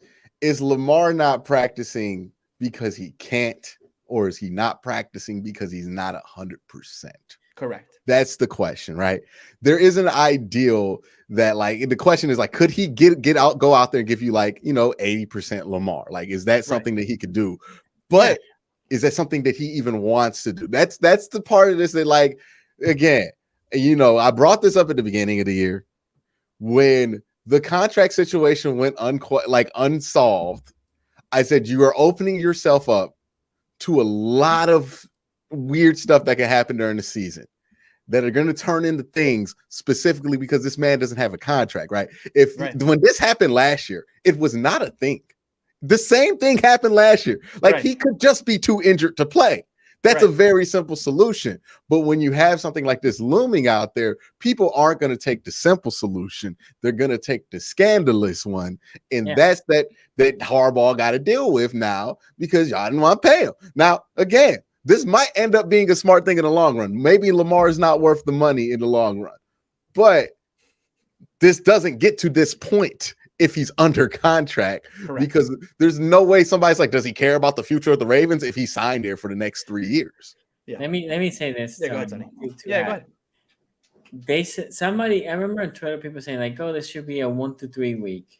Lamar not practicing because he can't, or is he not practicing because he's not 100%? Correct. That's the question, right? There is an ideal that, like, the question is like, could he go out there and give you 80% Lamar? Like, is that something that he could do? But is that something that he even wants to do? That's the part of this that, like, again, I brought this up at the beginning of the year when the contract situation went unsolved. I said, you are opening yourself up to a lot of weird stuff that can happen during the season that are going to turn into things specifically because this man doesn't have a contract, right? When this happened last year, it was not a thing. The same thing happened last year. He could just be too injured to play. That's a very simple solution. But when you have something like this looming out there, people aren't going to take the simple solution. They're going to take the scandalous one. And that's that Harbaugh got to deal with now because y'all didn't want to pay him. Now, again, this might end up being a smart thing in the long run. Maybe Lamar is not worth the money in the long run. But this doesn't get to this point if he's under contract. Correct. Because there's no way somebody's like, does he care about the future of the Ravens if he signed there for the next 3 years? Yeah. Let me say this. Yeah, go ahead, Sonny. Go ahead. I remember on Twitter people saying like, oh, this should be a 1 to 3 week.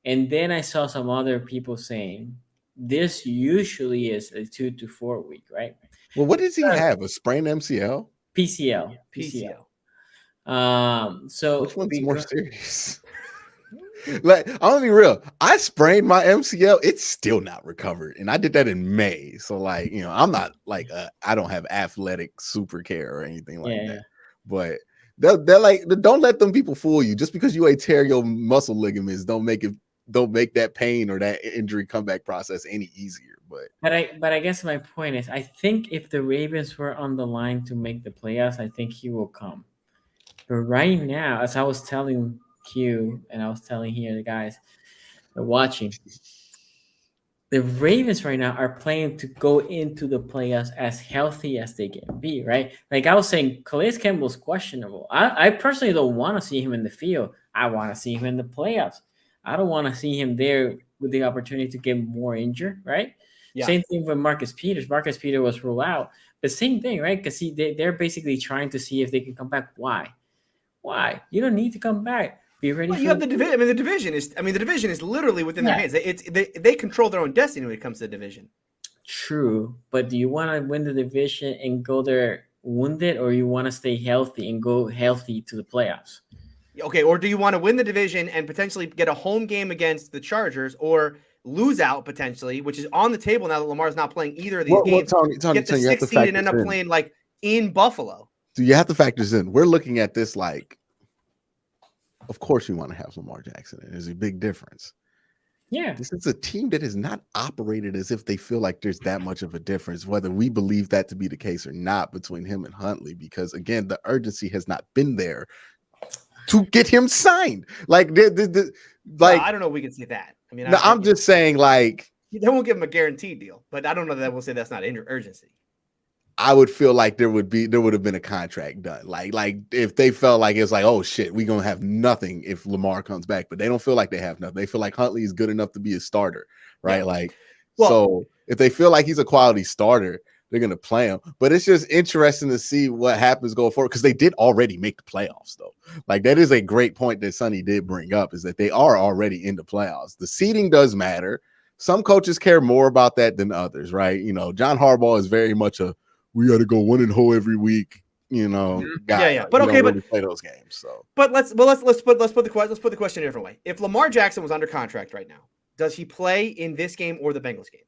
And then I saw some other people saying this usually is a 2 to 4 week, right? Well, what does he have? A sprained MCL? PCL. So which one's more serious? Like, I'm gonna be real. I sprained my MCL. It's still not recovered, and I did that in May. So, I'm not I don't have athletic super care or anything like that. But they're like, don't let them people fool you. Just because you ain't tear your muscle ligaments, don't make that pain or that injury comeback process any easier. But I guess my point is, I think if the Ravens were on the line to make the playoffs, I think he will come. But right now, as I was telling Q and I was telling here the guys that are watching, the Ravens right now are playing to go into the playoffs as healthy as they can be, right? Like I was saying, Calais Campbell's questionable. I personally don't want to see him in the field. I want to see him in the playoffs. I don't want to see him there with the opportunity to get more injured, right? Yeah. Same thing with Marcus Peters. Marcus Peters was ruled out. The same thing, right? Because they're basically trying to see if they can come back. Why? You don't need to come back. Be ready. You have the division. The division is literally within their hands. They control their own destiny when it comes to the division. True, but do you want to win the division and go there wounded, or you want to stay healthy and go healthy to the playoffs? Okay, or do you want to win the division and potentially get a home game against the Chargers, or lose out potentially, which is on the table now that Lamar's not playing either of these games? Tony, get the 6th seed and end up playing in Buffalo. So you have to factor this in. We're looking at this of course you want to have Lamar Jackson. There's a big difference. Yeah. This is a team that has not operated as if they feel like there's that much of a difference, whether we believe that to be the case or not, between him and Huntley, because again, the urgency has not been there to get him signed. I don't know if we can say that. I mean, I'm just saying they won't give him a guaranteed deal, but I don't know that we'll say that's not urgency. I would feel like there would have been a contract done. Like if they felt like it's like, oh shit, we're gonna have nothing if Lamar comes back, but they don't feel like they have nothing. They feel like Huntley is good enough to be a starter, right? Yeah. So if they feel like he's a quality starter, they're gonna play him. But it's just interesting to see what happens going forward, because they did already make the playoffs, though. That is a great point that Sonny did bring up, is that they are already in the playoffs. The seeding does matter. Some coaches care more about that than others, right? John Harbaugh is very much we got to go 1-0 every week, guy. Yeah. But okay, really play those games. So, but let's put the question a different way. If Lamar Jackson was under contract right now, does he play in this game or the Bengals game?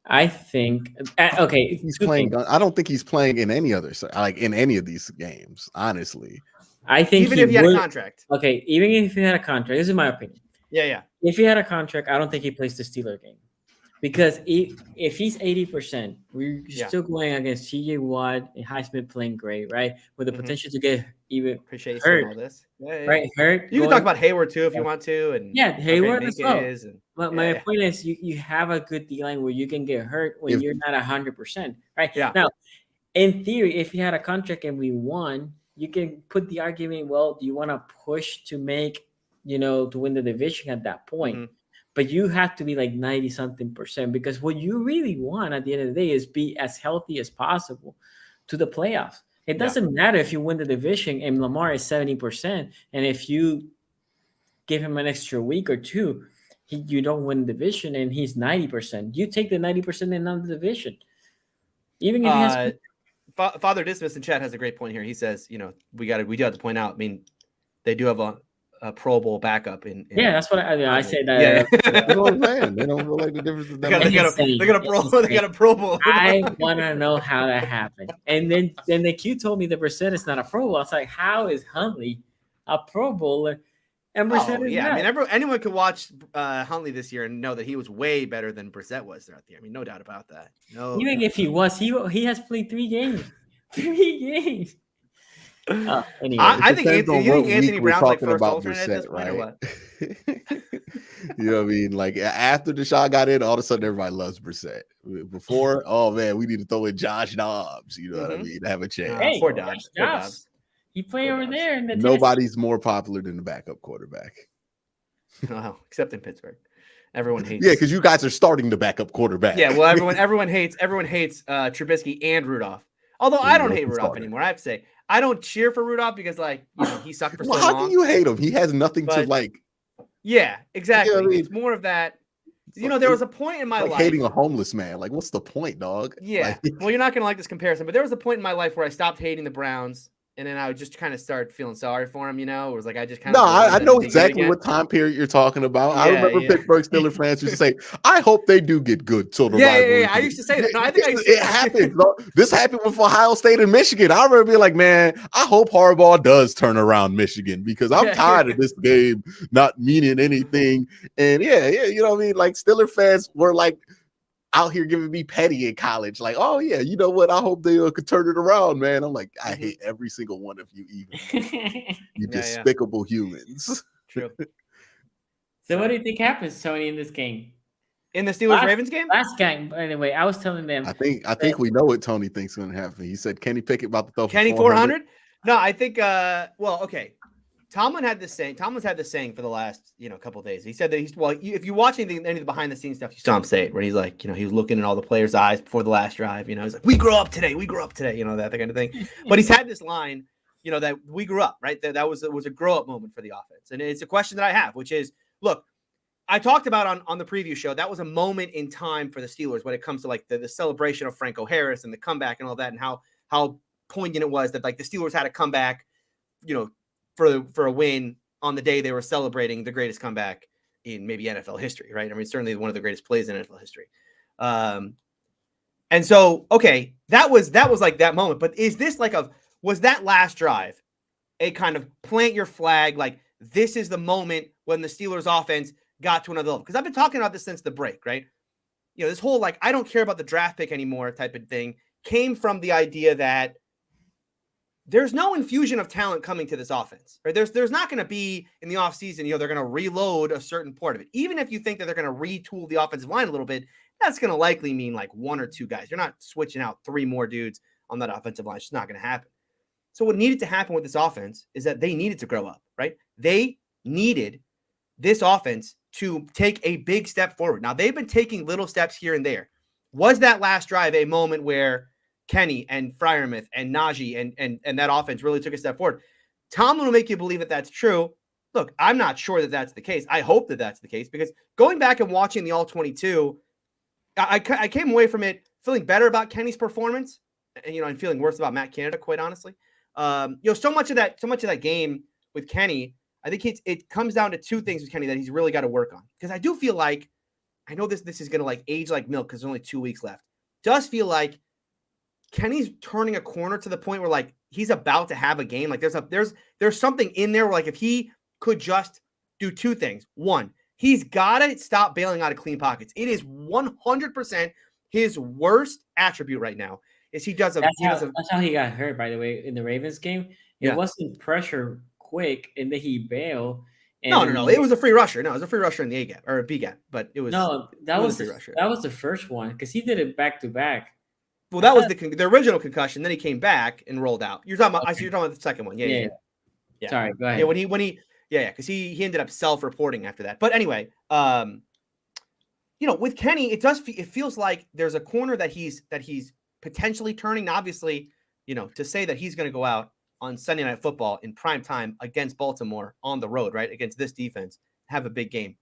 I think okay. He's playing. I don't think he's playing in any other in any of these games. Honestly, I think even if he had a contract. Okay, even if he had a contract, this is my opinion. Yeah. If he had a contract, I don't think he plays the Steelers game. Because if he's 80%, we're still going against TJ Watt and Highsmith playing great, right? With the potential to get even Appreciate hurt, all this. right? Hurt. You can talk about Hayward too if you want to, and Hayward as well. But my point is, you have a good D line where you can get hurt when you're not 100%, right? Yeah. Now, in theory, if you had a contract and we won, you can put the argument, well, do you want to push to make, to win the division at that point? But you have to be like 90-something%, because what you really want at the end of the day is be as healthy as possible to the playoffs. It doesn't matter if you win the division and Lamar is 70%, and if you give him an extra week or two, you don't win the division and he's 90%. You take the 90% and not the division. Even if he has Father Dismas in chat has a great point here. He says, we do have to point out, I mean, they do have a Pro Bowl backup in that's what I said. That's what I'm saying. They don't feel like the difference is that they got a Pro Bowl. I want to know how that happened. And then the Q told me that Brissett is not a Pro Bowl. I was like, how is Huntley a Pro Bowler? And Brissett is not? I mean, anyone could watch Huntley this year and know that he was way better than Brissett was throughout the year. I mean, no doubt about that. No. Even if he was, he has played 3 games. 3 games. Anyway, I think Anthony Brown's like first alternate at this point, right? or what? You know what I mean? Like after Deshaun got in, all of a sudden everybody loves Brissett. Before, oh man, we need to throw in Josh Dobbs. You know what I mean? To have a chance. Hey, poor Dobbs. He played over there. In the Nobody's more popular than the backup quarterback. No, except in Pittsburgh. Everyone hates. Yeah, because you guys are starting the backup quarterback. Yeah, well, everyone hates Trubisky and Rudolph. Although I don't hate Rudolph anymore. I have to say, I don't cheer for Rudolph because he sucked for so long. How can you hate him? He has nothing to like. Yeah, exactly. You know what I mean? It's more of that. There was a point in my life hating a homeless man. Like, what's the point, dog? Yeah. Well, you're not gonna like this comparison, but there was a point in my life where I stopped hating the Browns. And then I would just kind of start feeling sorry for him, It was like I just kind of. No, I know exactly what time period you're talking about. I remember Pittsburgh Steelers fans used to say, "I hope they do get good till the rivalry." Yeah. I used to say that. No, I think it happens. This happened with Ohio State and Michigan. I remember being like, "Man, I hope Harbaugh does turn around Michigan because I'm tired of this game not meaning anything." And you know what I mean? Like Steelers fans were like out here giving me petty in college, like, oh yeah, you know what? I hope they could turn it around, man. I'm like, I hate every single one of you, even you despicable humans. True. So what do you think happens, Tony, in this game? In the Steelers-Ravens game? Last game, anyway. I was telling them. I think we know what Tony thinks is going to happen. He said Kenny Pickett about to throw Kenny 400. No, I think. Okay. Tomlin's had this saying for the last, couple of days. He said that if you watch any of the behind the scenes stuff, you saw him say it, where he's like, he was looking in all the players' eyes before the last drive. He's like, we grew up today, that kind of thing. But he's had this line, that we grew up, right? That was a grow up moment for the offense. And it's a question that I have, which is, look, I talked about on the preview show, that was a moment in time for the Steelers when it comes to like the celebration of Franco Harris and the comeback and all that, and how poignant it was that like the Steelers had a comeback, for a win on the day they were celebrating the greatest comeback in maybe NFL history, right? I mean, certainly one of the greatest plays in NFL history. And so, okay, that was like that moment. But is this was that last drive a kind of plant your flag, like this is the moment when the Steelers offense got to another level? Because I've been talking about this since the break, right? This whole like, I don't care about the draft pick anymore type of thing came from the idea that there's no infusion of talent coming to this offense, right? There's not going to be in the offseason, they're going to reload a certain part of it. Even if you think that they're going to retool the offensive line a little bit, that's going to likely mean like 1 or 2 guys. You're not switching out 3 more dudes on that offensive line. It's just not going to happen. So what needed to happen with this offense is that they needed to grow up, right? They needed this offense to take a big step forward. Now, they've been taking little steps here and there. Was that last drive a moment where Kenny and Freiermuth and Najee and that offense really took a step forward? Tomlin will make you believe that that's true. Look, I'm not sure that that's the case. I hope that that's the case, because going back and watching the All-22, I came away from it feeling better about Kenny's performance and feeling worse about Matt Canada, quite honestly. So much of that game with Kenny, I think it comes down to 2 things with Kenny that he's really got to work on. Because I do feel like, I know this is going to like age like milk because there's only 2 weeks left. Does feel like Kenny's turning a corner to the point where like he's about to have a game. Like there's something in there where like if he could just do 2 things. 1, he's got to stop bailing out of clean pockets. It is 100% his worst attribute right now is he does a. That's how he got hurt, by the way, in the Ravens game. It wasn't pressure quick, and then he bailed. No. It was a free rusher. No, it was a free rusher in the A gap or a B gap, but it was that was the first one because he did it back to back. Well, that was the original concussion. Then he came back and rolled out. You're talking about. Okay. You're talking about the second one. Yeah. Sorry, go ahead. Yeah, when he because he ended up self-reporting after that. But anyway, with Kenny, it feels like there's a corner that he's potentially turning. Obviously, to say that he's going to go out on Sunday Night Football in prime time against Baltimore on the road, right, against this defense, have a big game.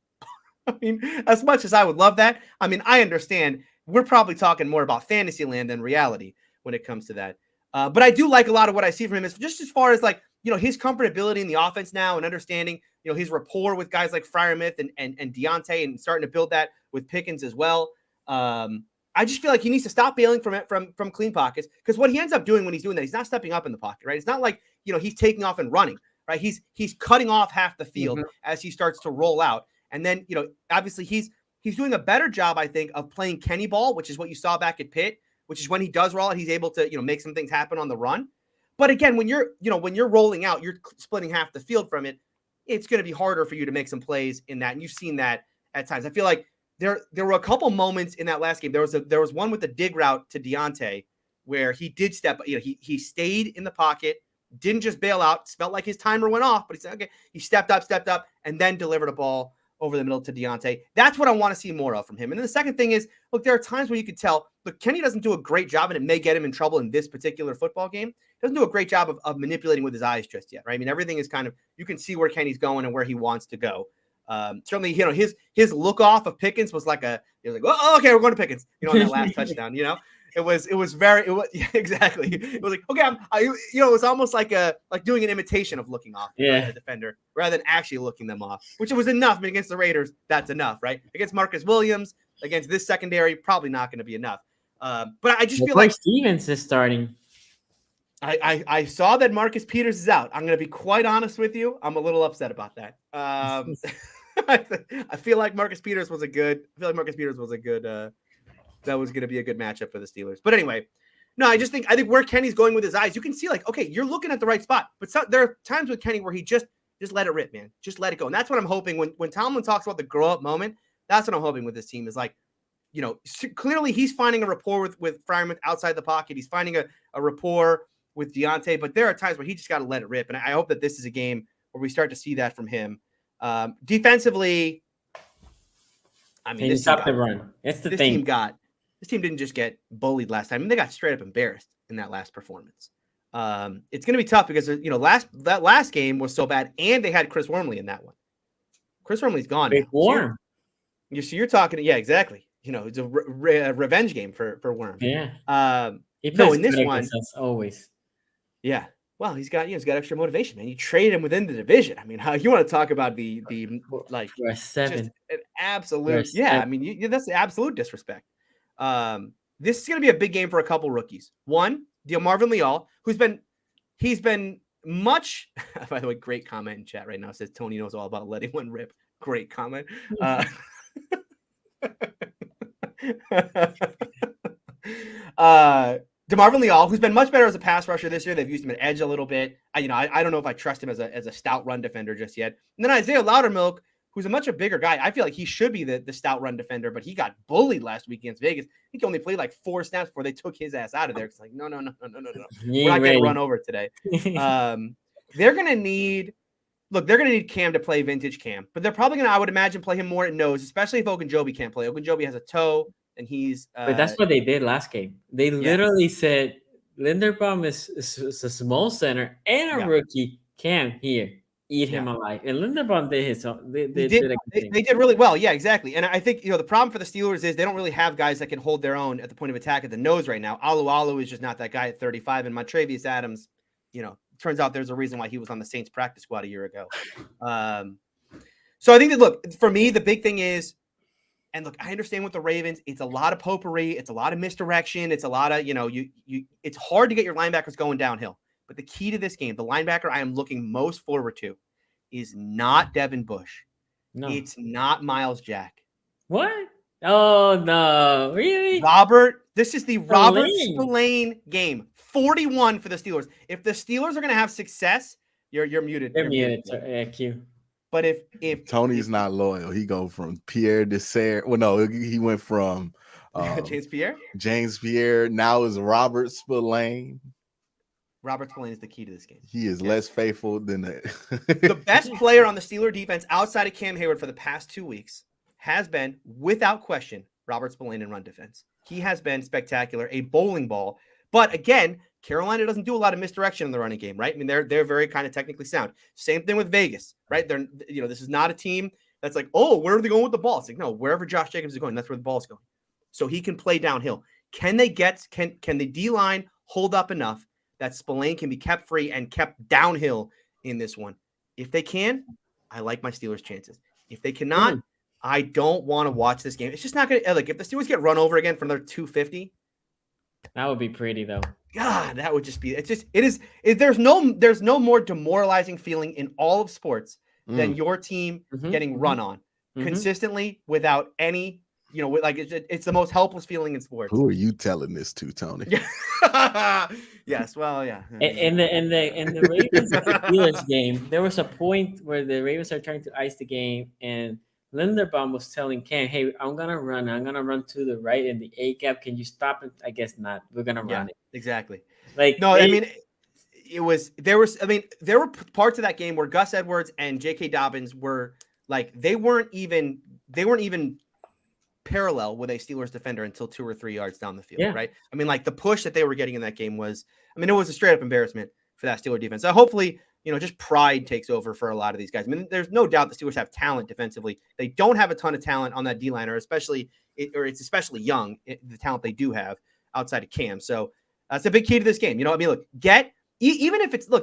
I mean, as much as I would love that, I mean, I understand we're probably talking more about fantasy land than reality when it comes to that. But I do like a lot of what I see from him is just as far as like, his comfortability in the offense now and understanding, his rapport with guys like Freiermuth and Deontay and starting to build that with Pickens as well. I just feel like he needs to stop bailing from clean pockets because what he ends up doing when he's doing that, he's not stepping up in the pocket, right? It's not like, he's taking off and running, right? He's cutting off half the field as he starts to roll out. And then, obviously he's doing a better job, I think, of playing Kenny ball, which is what you saw back at Pitt, which is when he does roll out, he's able to, make some things happen on the run. But again, when you're rolling out, you're splitting half the field from it. It's going to be harder for you to make some plays in that. And you've seen that at times. I feel like there were a couple moments in that last game. There was one with the dig route to Deontay where he did step, he stayed in the pocket, didn't just bail out. Felt like his timer went off, but he said, okay, he stepped up and then delivered a ball over the middle to Deontay. That's what I want to see more of from him. And then the second thing is, look, there are times where you could tell, look, Kenny doesn't do a great job, and it may get him in trouble in this particular football game. Doesn't do a great job of manipulating with his eyes just yet, right? I mean, everything is kind of, you can see where Kenny's going and where he wants to go. Certainly, his look off of Pickens was like oh, okay, we're going to Pickens, on that last touchdown, It was exactly. It was like, okay, it was almost like doing an imitation of looking off the defender rather than actually looking them off, which it was enough. I mean, against the Raiders, that's enough, right? Against Marcus Williams, against this secondary, probably not going to be enough. But I just feel like Stevens is starting. I saw that Marcus Peters is out. I'm going to be quite honest with you. I'm a little upset about that. I feel like Marcus Peters was a good. That was going to be a good matchup for the Steelers. But anyway, no, I think where Kenny's going with his eyes, you can see like, okay, you're looking at the right spot. But there are times with Kenny where he just let it rip, man. Just let it go. And that's what I'm hoping when Tomlin talks about the grow up moment. That's what I'm hoping with this team is like, clearly he's finding a rapport with Freiermuth outside the pocket. He's finding a rapport with Deontay. But there are times where he just got to let it rip. And I hope that this is a game where we start to see that from him. Defensively, I mean, this stop the run. That's the thing. This team didn't just get bullied last time. I mean, they got straight up embarrassed in that last performance. It's going to be tough because that last game was so bad, and they had Chris Wormley in that one. Chris Wormley's gone. Worm. So you're talking, yeah, exactly. It's a revenge game for Worm. Yeah. In this one, always. Yeah. Well, he's got extra motivation, man. You trade him within the division. I mean, you want to talk about the like seven, an absolute, yeah. I mean, that's the absolute disrespect. This is going to be a big game for a couple rookies. One, Marvin Leal, he's been much. By the way, great comment in chat right now. It says Tony knows all about letting one rip. Great comment. DeMarvin Leal, who's been much better as a pass rusher this year. They've used him at edge a little bit. I don't know if I trust him as a stout run defender just yet. And then Isaiah Loudermilk, who's a much bigger guy. I feel like he should be the stout run defender, but he got bullied last week against Vegas. I think he only played like 4 snaps before they took his ass out of there. It's like, no. We're not going to run over today. They're going to need Cam to play vintage Cam, but they're probably going to, I would imagine, play him more at nose, especially if Ogunjobi can't play. Ogunjobi has a toe. And he's but that's what they did last game. They literally said Linderbaum is a small center and a rookie. Cam here, eat him alive. And Linderbaum did his own. They did really well. Yeah, exactly. And I think the problem for the Steelers is they don't really have guys that can hold their own at the point of attack at the nose right now. Alu is just not that guy at 35, and Montravius Adams. Turns out there's a reason why he was on the Saints practice squad a year ago. So I think that look for me, the big thing is. And look, I understand with the Ravens, it's a lot of potpourri, it's a lot of misdirection, it's a lot of, it's hard to get your linebackers going downhill. But the key to this game, the linebacker I am looking most forward to is not Devin Bush. No. It's not Miles Jack. What? Oh no, really? This is the Robert Spillane game. 41 for the Steelers. If the Steelers are going to have success, you're muted. They're muted. Yeah, Q. But if Tony's not loyal, he go from Pierre Desser. Well, no, he went from James Pierre. Now is Robert Spillane. Robert Spillane is the key to this game. He is less faithful than the best player on the Steeler defense outside of Cam Hayward for the past 2 weeks has been, without question, Robert Spillane in run defense. He has been spectacular, a bowling ball. But again, Carolina doesn't do a lot of misdirection in the running game, right? I mean, they're very kind of technically sound. Same thing with Vegas, right? This is not a team that's like, oh, where are they going with the ball? It's like, no, wherever Josh Jacobs is going, that's where the ball's going. So he can play downhill. Can the D-line hold up enough that Spillane can be kept free and kept downhill in this one? If they can, I like my Steelers' chances. If they cannot, I don't want to watch this game. It's just not going to, like, if the Steelers get run over again from their 250. That would be pretty, though. God, that would just be, there's no more demoralizing feeling in all of sports than your team getting run on consistently without any, it's the most helpless feeling in sports. Who are you telling this to, Tony? Yes, well, yeah. In the Ravens Steelers game, there was a point where the Ravens are trying to ice the game, and Linderbaum was telling Cam, "Hey, I'm gonna run to the right in the A gap. Can you stop it?" I guess not. We're gonna run it. Exactly. Like, no, there were parts of that game where Gus Edwards and J.K. Dobbins were like, they weren't even parallel with a Steelers defender until 2 or 3 yards down the field, right? I mean, like, the push that they were getting in that game was, it was a straight up embarrassment for that Steeler defense. So hopefully, just pride takes over for a lot of these guys. I mean, there's no doubt the Steelers have talent defensively. They don't have a ton of talent on that D-line, it's especially young, the talent they do have outside of Cam. So that's a big key to this game. Look,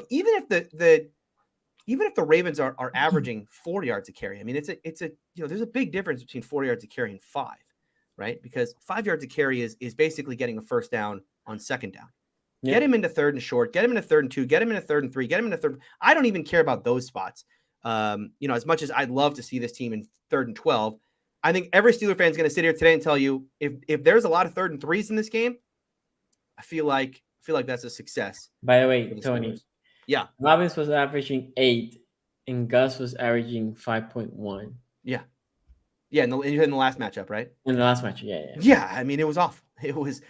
even if the Ravens are averaging 4 yards a carry, I mean, there's a big difference between 4 yards a carry and 5, right? Because 5 yards a carry is basically getting a first down on second down. Get him into third and short, get him into third and 2, get him into third and 3, get him into third. I don't even care about those spots. As much as I'd love to see this team in third and 12, I think every Steeler fan is going to sit here today and tell you if there's a lot of third and 3s in this game, I feel like that's a success. By the way, Tony. Yeah. Robbins was averaging 8 and Gus was averaging 5.1. Yeah. Yeah, in the last matchup, right? In the last match, yeah. Yeah, I mean, it was awful. It was,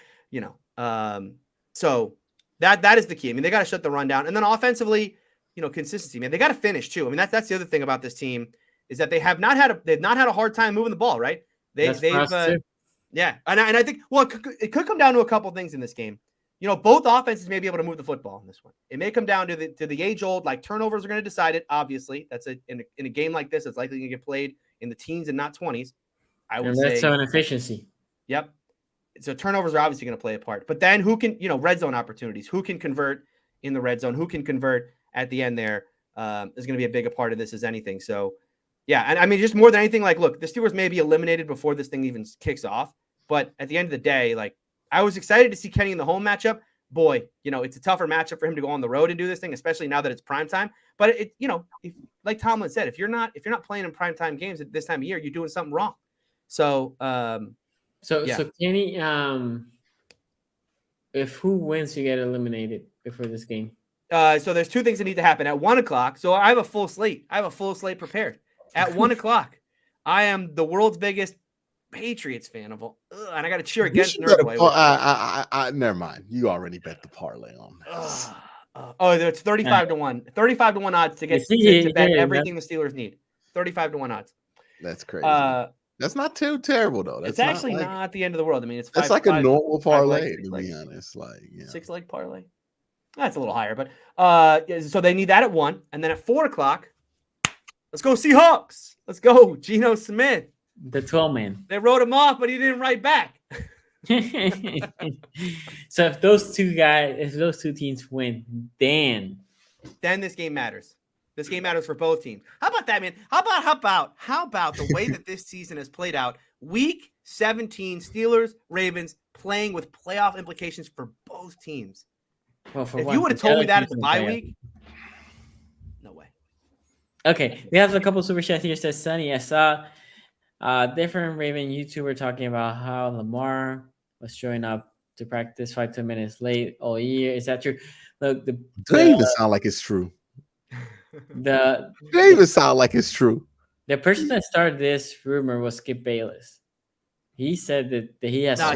so that is the key. I mean, they got to shut the run down. And then offensively, consistency, man. They got to finish too. I mean, that's the other thing about this team is that they've not had a hard time moving the ball, right? And I think, well, it could come down to a couple things in this game. Both offenses may be able to move the football in this one. It may come down to the age old, like, turnovers are going to decide it. Obviously, that's in a game like this, it's likely going to get played in the teens and not 20s. I would say that's an efficiency. Yep. So turnovers are obviously going to play a part, but then who can, red zone opportunities, who can convert in the red zone, who can convert at the end there is going to be a bigger part of this as anything. So, yeah. And I mean, just more than anything, like, look, the Steelers may be eliminated before this thing even kicks off, but at the end of the day, like, I was excited to see Kenny in the home matchup. Boy, it's a tougher matchup for him to go on the road and do this thing, especially now that it's prime time. But if, like Tomlin said, if you're not playing in prime time games at this time of year, you're doing something wrong. So, So Kenny, if who wins, you get eliminated before this game. So there's 2 things that need to happen at 1:00. So I have a full slate. Prepared at 1:00. I am the world's biggest Patriots fan of all, and I got to cheer against Nerdway. Never mind. You already bet the parlay on this. It's 35 to 1. 35 to 1 odds to get to bet everything the Steelers need. 35 to 1 odds. That's crazy. That's not too terrible though. That's it's actually not the end of the world. I mean, it's like a normal parlay to be honest. 6-leg parlay. That's a little higher, but so they need that at 1, and then at 4:00, let's go Seahawks. Let's go Geno Smith. The 12-man. They wrote him off, but he didn't write back. So if those two teams win, then this game matters. This game matters for both teams. How about that, man? How about the way that this season has played out? Week 17, Steelers, Ravens playing with playoff implications for both teams. Well, if you would have told me that at the bye week, no way. Okay, we have a couple super chats here. Says Sunny, I saw Different Raven YouTuber talking about how Lamar was showing up to practice 5 to 10 minutes late all year. Is that true? Look, Doesn't even sound like it's true. The Doesn't even sound like it's true. The person that started this rumor was Skip Bayless. He said that he has. No,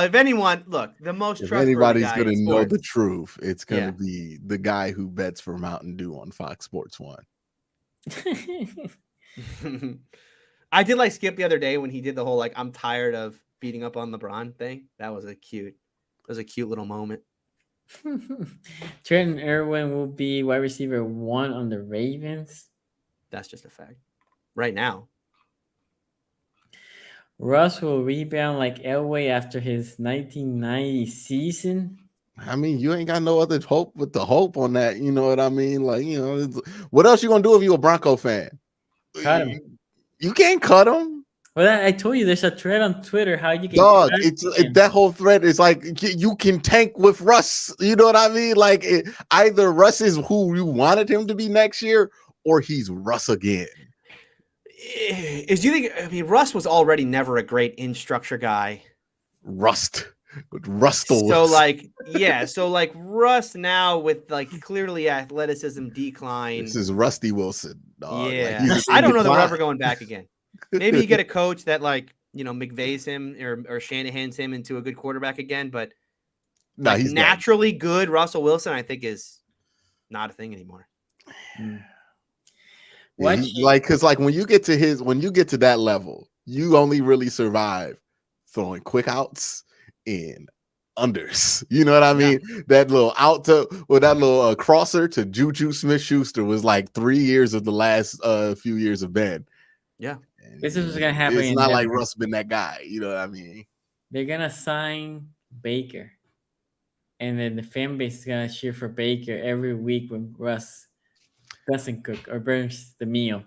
if anyone, look, the most if trustworthy anybody's guy going to in know sports. the truth, it's going to be the guy who bets for Mountain Dew on Fox Sports 1. I did like Skip the other day when he did the whole like I'm tired of beating up on LeBron thing. That was a cute little moment. Trenton Irwin will be wide receiver 1 on the Ravens. That's just a fact. Right now. Russ will rebound like Elway after his 1990 season. I mean, you ain't got no other hope with the hope on that. You know what I mean? Like, you know, what else you gonna do if you're a Bronco fan? Cut him. You can't cut him. Well, I told you there's a thread on Twitter how you can. Dog, that whole thread is like you can tank with Russ. You know what I mean? Like either Russ is who you wanted him to be next year, or he's Russ again. Russ was already never a great in structure guy. Russell. So Russ now with like clearly athleticism decline. This is Rusty Wilson. Dog. Yeah, like I don't know that we're ever going back again. Maybe you get a coach that like McVay's him or Shanahan's him into a good quarterback again, but he's naturally good. Russell Wilson, I think, is not a thing anymore. Yeah, because when you get to that level, you only really survive throwing quick outs and unders. You know what I mean? Yeah. That little crosser to Juju Smith-Schuster was like 3 years of the last few years of Ben. Yeah, and this is what's gonna happen. It's not like Russ been that guy. You know what I mean? They're gonna sign Baker, and then the fan base is gonna cheer for Baker every week when Russ doesn't cook or burns the meal.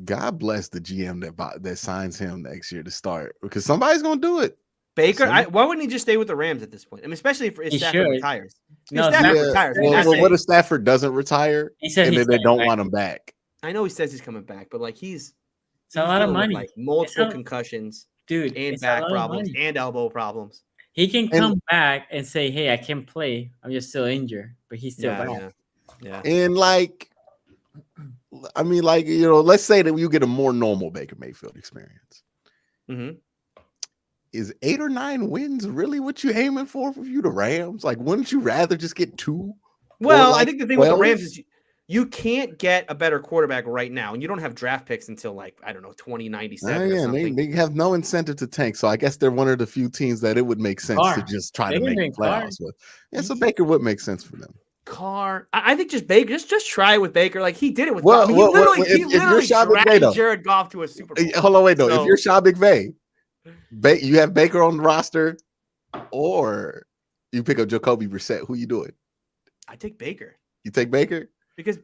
God bless the GM that signs him next year to start, because somebody's gonna do it. Baker, why wouldn't he just stay with the Rams at this point? I mean, especially if Stafford retires. Retires. Well, what if Stafford doesn't retire and then they don't want him back? I know he says he's coming back, but like it's a lot of money. Like multiple concussions, dude, and back problems and elbow problems. He can come back and say, "Hey, I can play. I'm just still injured," but he's still back. Yeah. And let's say that you get a more normal Baker Mayfield experience. Mm-hmm. Is 8 or 9 wins really what you're aiming for you, the Rams? Like, wouldn't you rather just get 2? Well, I think the thing with the Rams is you can't get a better quarterback right now, and you don't have draft picks until 2097. They have no incentive to tank. So I guess they're one of the few teams that it would make sense to just try to make playoffs with. Yeah, so Baker would make sense for them. I think just Baker, just try with Baker. Like he did it with. Well, he literally dragged Jared Goff to a Super Bowl. Hold on, wait, if you're Sean McVay, you have Baker on the roster, or you pick up Jacoby Brissett. Who you doing? I take Baker. You take Baker because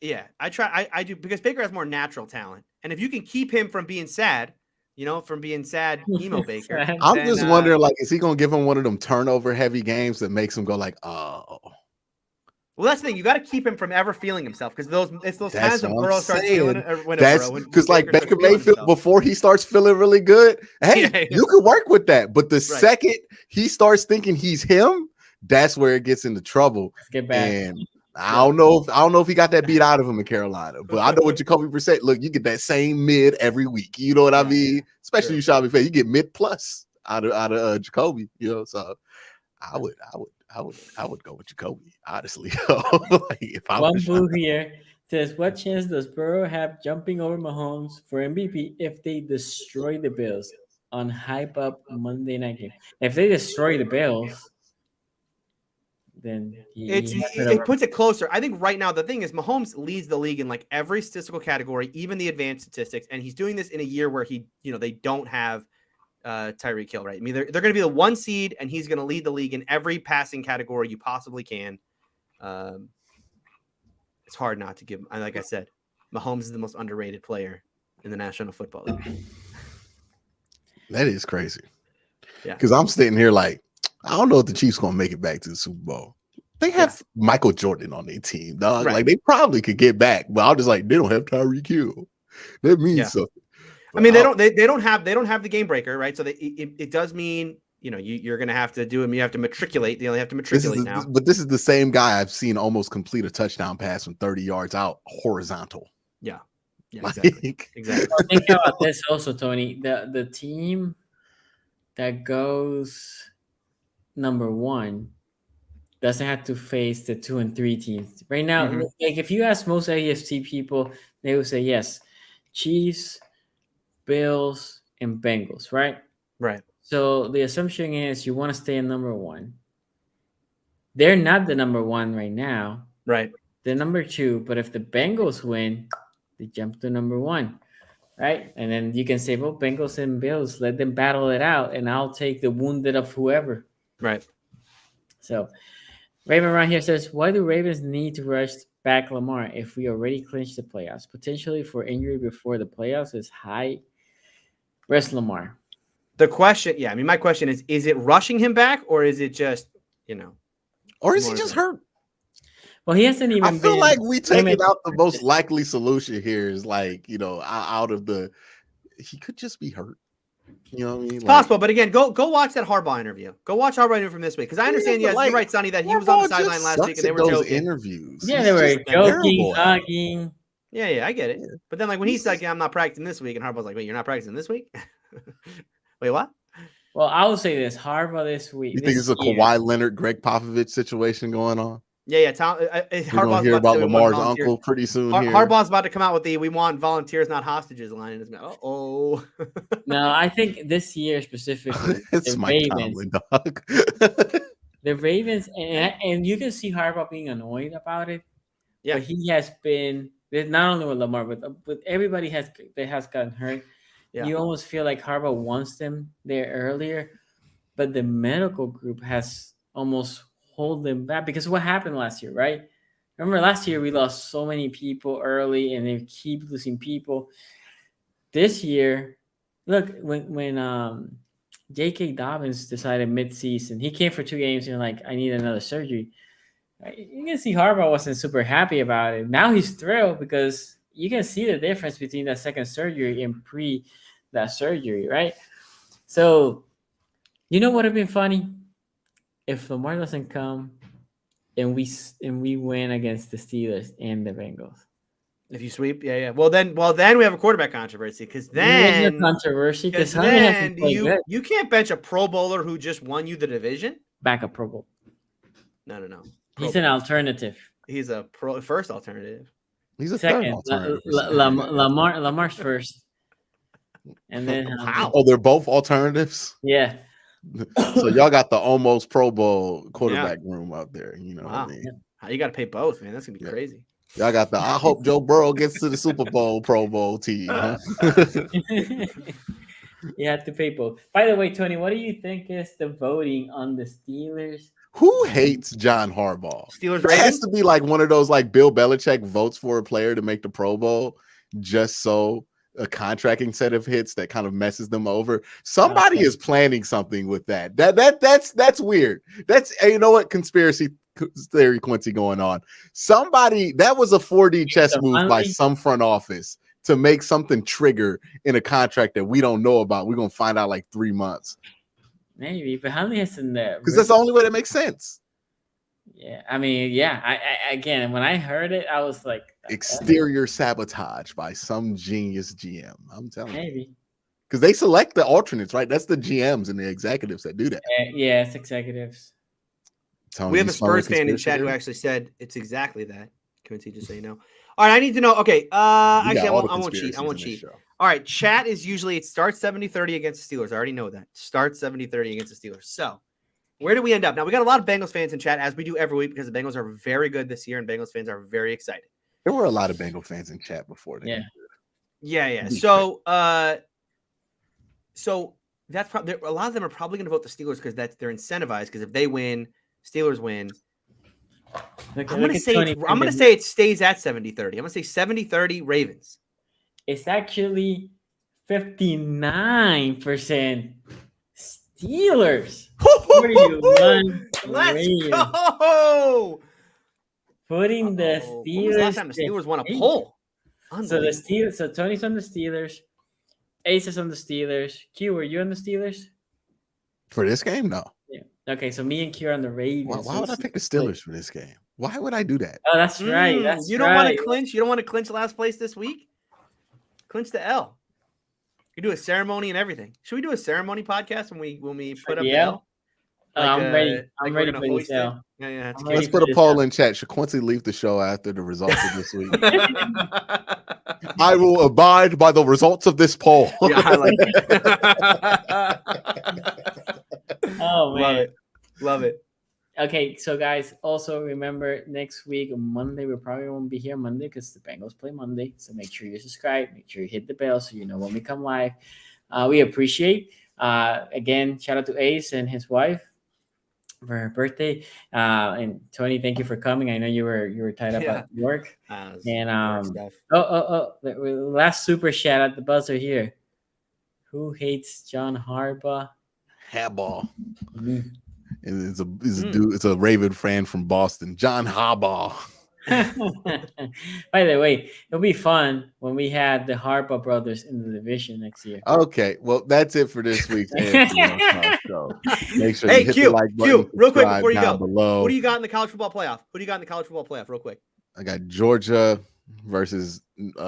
I do because Baker has more natural talent, and if you can keep him from being sad, emo Baker. I'm just wondering, is he gonna give him one of them turnover heavy games that makes him go like, oh? Well, that's the thing. You got to keep him from ever feeling himself because it's those times when Burrow starts feeling it. That's because Baker Mayfield, before he starts feeling really good, you can work with that. But the second he starts thinking he's him, that's where it gets into trouble. Get back. And I don't know if he got that beat out of him in Carolina, but I know with Jacoby Brissett, look, you get that same mid every week. You know what I mean? Especially you Sean McVay, you get mid plus out of Jacoby. So I would go with Jacoby, honestly. One boo here says, what chance does Burrow have jumping over Mahomes for MVP if they destroy the Bills on Hype Up Monday night game? If they destroy the Bills, then it puts it closer. I think right now the thing is Mahomes leads the league in every statistical category, even the advanced statistics, and he's doing this in a year where they don't have Tyreek Hill, right? I mean, they're going to be the 1 seed, and he's going to lead the league in every passing category you possibly can. It's hard not to give. Like I said, Mahomes is the most underrated player in the National Football League. That is crazy. Yeah, because I'm sitting here I don't know if the Chiefs going to make it back to the Super Bowl. They have Michael Jordan on their team, dog. Right. They probably could get back, but I'm just they don't have Tyreek Hill. That means something. I mean, they don't have the game breaker, right? So it does mean, you're going to have to do them. You have to matriculate. They only have to matriculate now. But this is the same guy I've seen almost complete a touchdown pass from 30 yards out horizontal. Yeah. Yeah, exactly. Exactly. Well, think about this also, Tony. The team that goes number 1 doesn't have to face the 2 and 3 teams right now. Mhm. Like if you ask most AFC people, they would say yes, Chiefs, Bills, and Bengals, right? Right. So the assumption is you want to stay in number 1. They're not the number 1 right now. Right. They're number 2, but if the Bengals win, they jump to number 1, right? And then you can say, well, Bengals and Bills, let them battle it out, and I'll take the wounded of whoever. Right. So Raven right here says, why do Ravens need to rush back Lamar if we already clinched the playoffs? Potentially for injury before the playoffs is high. Rest Lamar. The question, yeah, I mean, my question is it rushing him back or is it just, or is he just hurt? Well, he hasn't even. I feel like we taking out the most likely solution here is like, out of the, he could just be hurt. You know what I mean? It's possible, but again, go watch that Harbaugh interview. Go watch Harbaugh interview from this week because I understand. Yes, you're right, Sonny, that he was on the sideline last week and they were joking. Interviews. Yeah, they were joking, hugging. Yeah, I get it. But then, like when he's like, "I'm not practicing this week," and Harbaugh's like, "Wait, you're not practicing this week?" Wait, what? Well, I will say this: Harbaugh this week. You think it's a Kawhi Leonard, Greg Popovich situation going on? Yeah. Harbaugh's hear about Lamar's uncle pretty soon. Harbaugh's about to come out with we want volunteers, not hostages line in his mouth. Oh. No, I think this year specifically, it's the my Ravens, dog. the Ravens, and you can see Harbaugh being annoyed about it. Yeah, but he has been not only with Lamar, but with everybody that has gotten hurt. Yeah. You almost feel like Harbaugh wants them there earlier, but the medical group has almost hold them back because what happened last year, right? Remember last year we lost so many people early and they keep losing people. This year, look, when J.K. Dobbins decided mid-season, he came for 2 games and like, I need another surgery. You can see Harbaugh wasn't super happy about it. Now he's thrilled because you can see the difference between that second surgery and pre that surgery, right? So, you know what would have been funny? If Lamar doesn't come and we win against the Steelers and the Bengals. If you sweep, yeah. Well, then we have a quarterback controversy because then you can't bench a Pro Bowler who just won you the division. Backup Pro Bowl. No. He's an alternative. He's a first alternative. He's a second alternative. Lamar's first, and then wow. Oh, they're both alternatives. Yeah. So y'all got the almost Pro Bowl quarterback room out there. You know what I mean? You got to pay both, man. That's gonna be crazy. Y'all got the I hope Joe Burrow gets to the Super Bowl Pro Bowl team. Huh? You have to pay both. By the way, Tony, what do you think is the voting on the Steelers? Who hates John Harbaugh? Steelers. It has to be like one of those like Bill Belichick votes for a player to make the Pro Bowl just so a contract incentive hits that kind of messes them over. Somebody is planning something with that. That's weird. That's what conspiracy theory Quincy going on. Somebody that was a 4D chess move by some front office to make something trigger in a contract that we don't know about. We're gonna find out like 3 months. Maybe, but how many has in there? Because that's the only way that makes sense. Yeah, I mean, yeah. I again, when I heard it, I was like, exterior sabotage by some genius GM. I'm telling you, maybe because they select the alternates, right? That's the GMs and the executives that do that. Yeah, it's executives. Tony, we have a Spurs fan in chat who actually said it's exactly that. Quincy, just so you know. All right, I need to know. Okay, actually, I won't cheat. I won't cheat. All right, chat is usually it starts 70-30 against the Steelers. I already know that. Starts 70-30 against the Steelers. So, where do we end up? Now, we got a lot of Bengals fans in chat, as we do every week, because the Bengals are very good this year, and Bengals fans are very excited. There were a lot of Bengal fans in chat before. Yeah. So that's probably a lot of them are probably going to vote the Steelers because they're incentivized. Because if they win, Steelers win. I'm going to say it stays at 70-30. I'm going to say 70-30 Ravens. It's actually 59% Steelers. Let's go. Putting the Steelers. When was the last time the Steelers won a poll? So Tony's on the Steelers. Ace is on the Steelers. Q, were you on the Steelers? For this game? No. Yeah. Okay, so me and Q are on the Ravens. Why would I pick the Steelers for this game? Why would I do that? Oh, that's right. That's you don't want to clinch. You don't want to clinch last place this week. Clinch the L. You do a ceremony and everything. Should we do a ceremony podcast when we put up the L? I'm ready. I'm ready for this L. Yeah. Let's put a poll in chat. Should Quincy leave the show after the results of this week? I will abide by the results of this poll. Yeah, I like it. Oh man, love it. Okay, so guys, also remember next week on Monday, we probably won't be here Monday because the Bengals play Monday. So make sure you subscribe, make sure you hit the bell so you know when we come live. We appreciate. Again, shout out to Ace and his wife for her birthday. And Tony, thank you for coming. I know you were tied up at work. And last super shout out the buzzer here. Who hates John Harbaugh? Harbaugh. Mm-hmm. And it's a Raven fan from Boston, John Harbaugh. By the way, it'll be fun when we have the Harbaugh brothers in the division next year. Okay, well, that's it for this week's AFC North Talk show. Make sure you hit Q, the like button. Q, real quick before you go. Below. What do you got in the college football playoff? Real quick. I got Georgia versus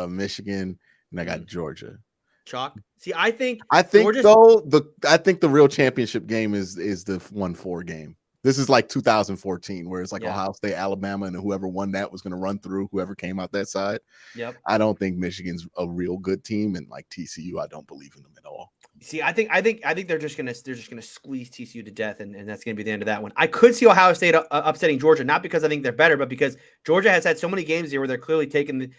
Michigan, and I got Georgia. Chalk. See, I think Georgia... though I think the real championship game is the 1-4 game. This is like 2014, where it's like Ohio State, Alabama, and whoever won that was going to run through whoever came out that side. Yep. I don't think Michigan's a real good team, and like TCU, I don't believe in them at all. See, I think they're just gonna squeeze TCU to death, and that's gonna be the end of that one. I could see Ohio State upsetting Georgia, not because I think they're better, but because Georgia has had so many games here where they're clearly taking the.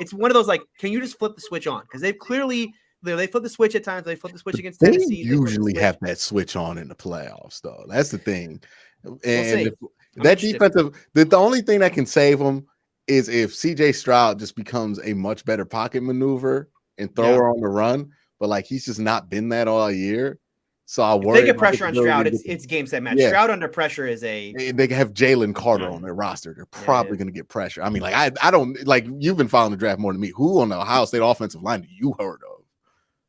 It's one of those like, can you just flip the switch on? Because they've clearly. They flip the switch at times. They flip the switch against Tennessee. They usually have that switch on in the playoffs, though. That's the thing. And that defensive, the only thing that can save them is if CJ Stroud just becomes a much better pocket maneuver and thrower on the run. But like he's just not been that all year. So I worry. They get pressure on Stroud. It's game set match. Yeah. Stroud under pressure is a. They have Jalen Carter on their roster. They're probably going to get pressure. I mean, like I don't like you've been following the draft more than me. Who on the Ohio State offensive line do you heard of?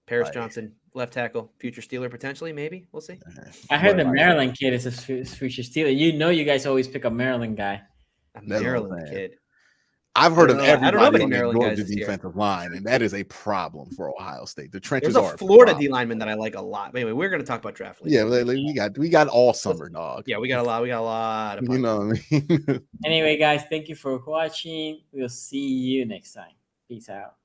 Paris Johnson, left tackle, future Steeler potentially, maybe. We'll see. I heard the Maryland kid is a future Steeler. You guys always pick a Maryland guy. A Maryland kid. I've heard of everybody on the Georgia defensive line, and that is a problem for Ohio State. The trenches are. There's a Florida D lineman that I like a lot. Anyway, we're going to talk about draft. Yeah, we got all summer, dog. Yeah, we got a lot. You know what I mean? Anyway, guys, thank you for watching. We'll see you next time. Peace out.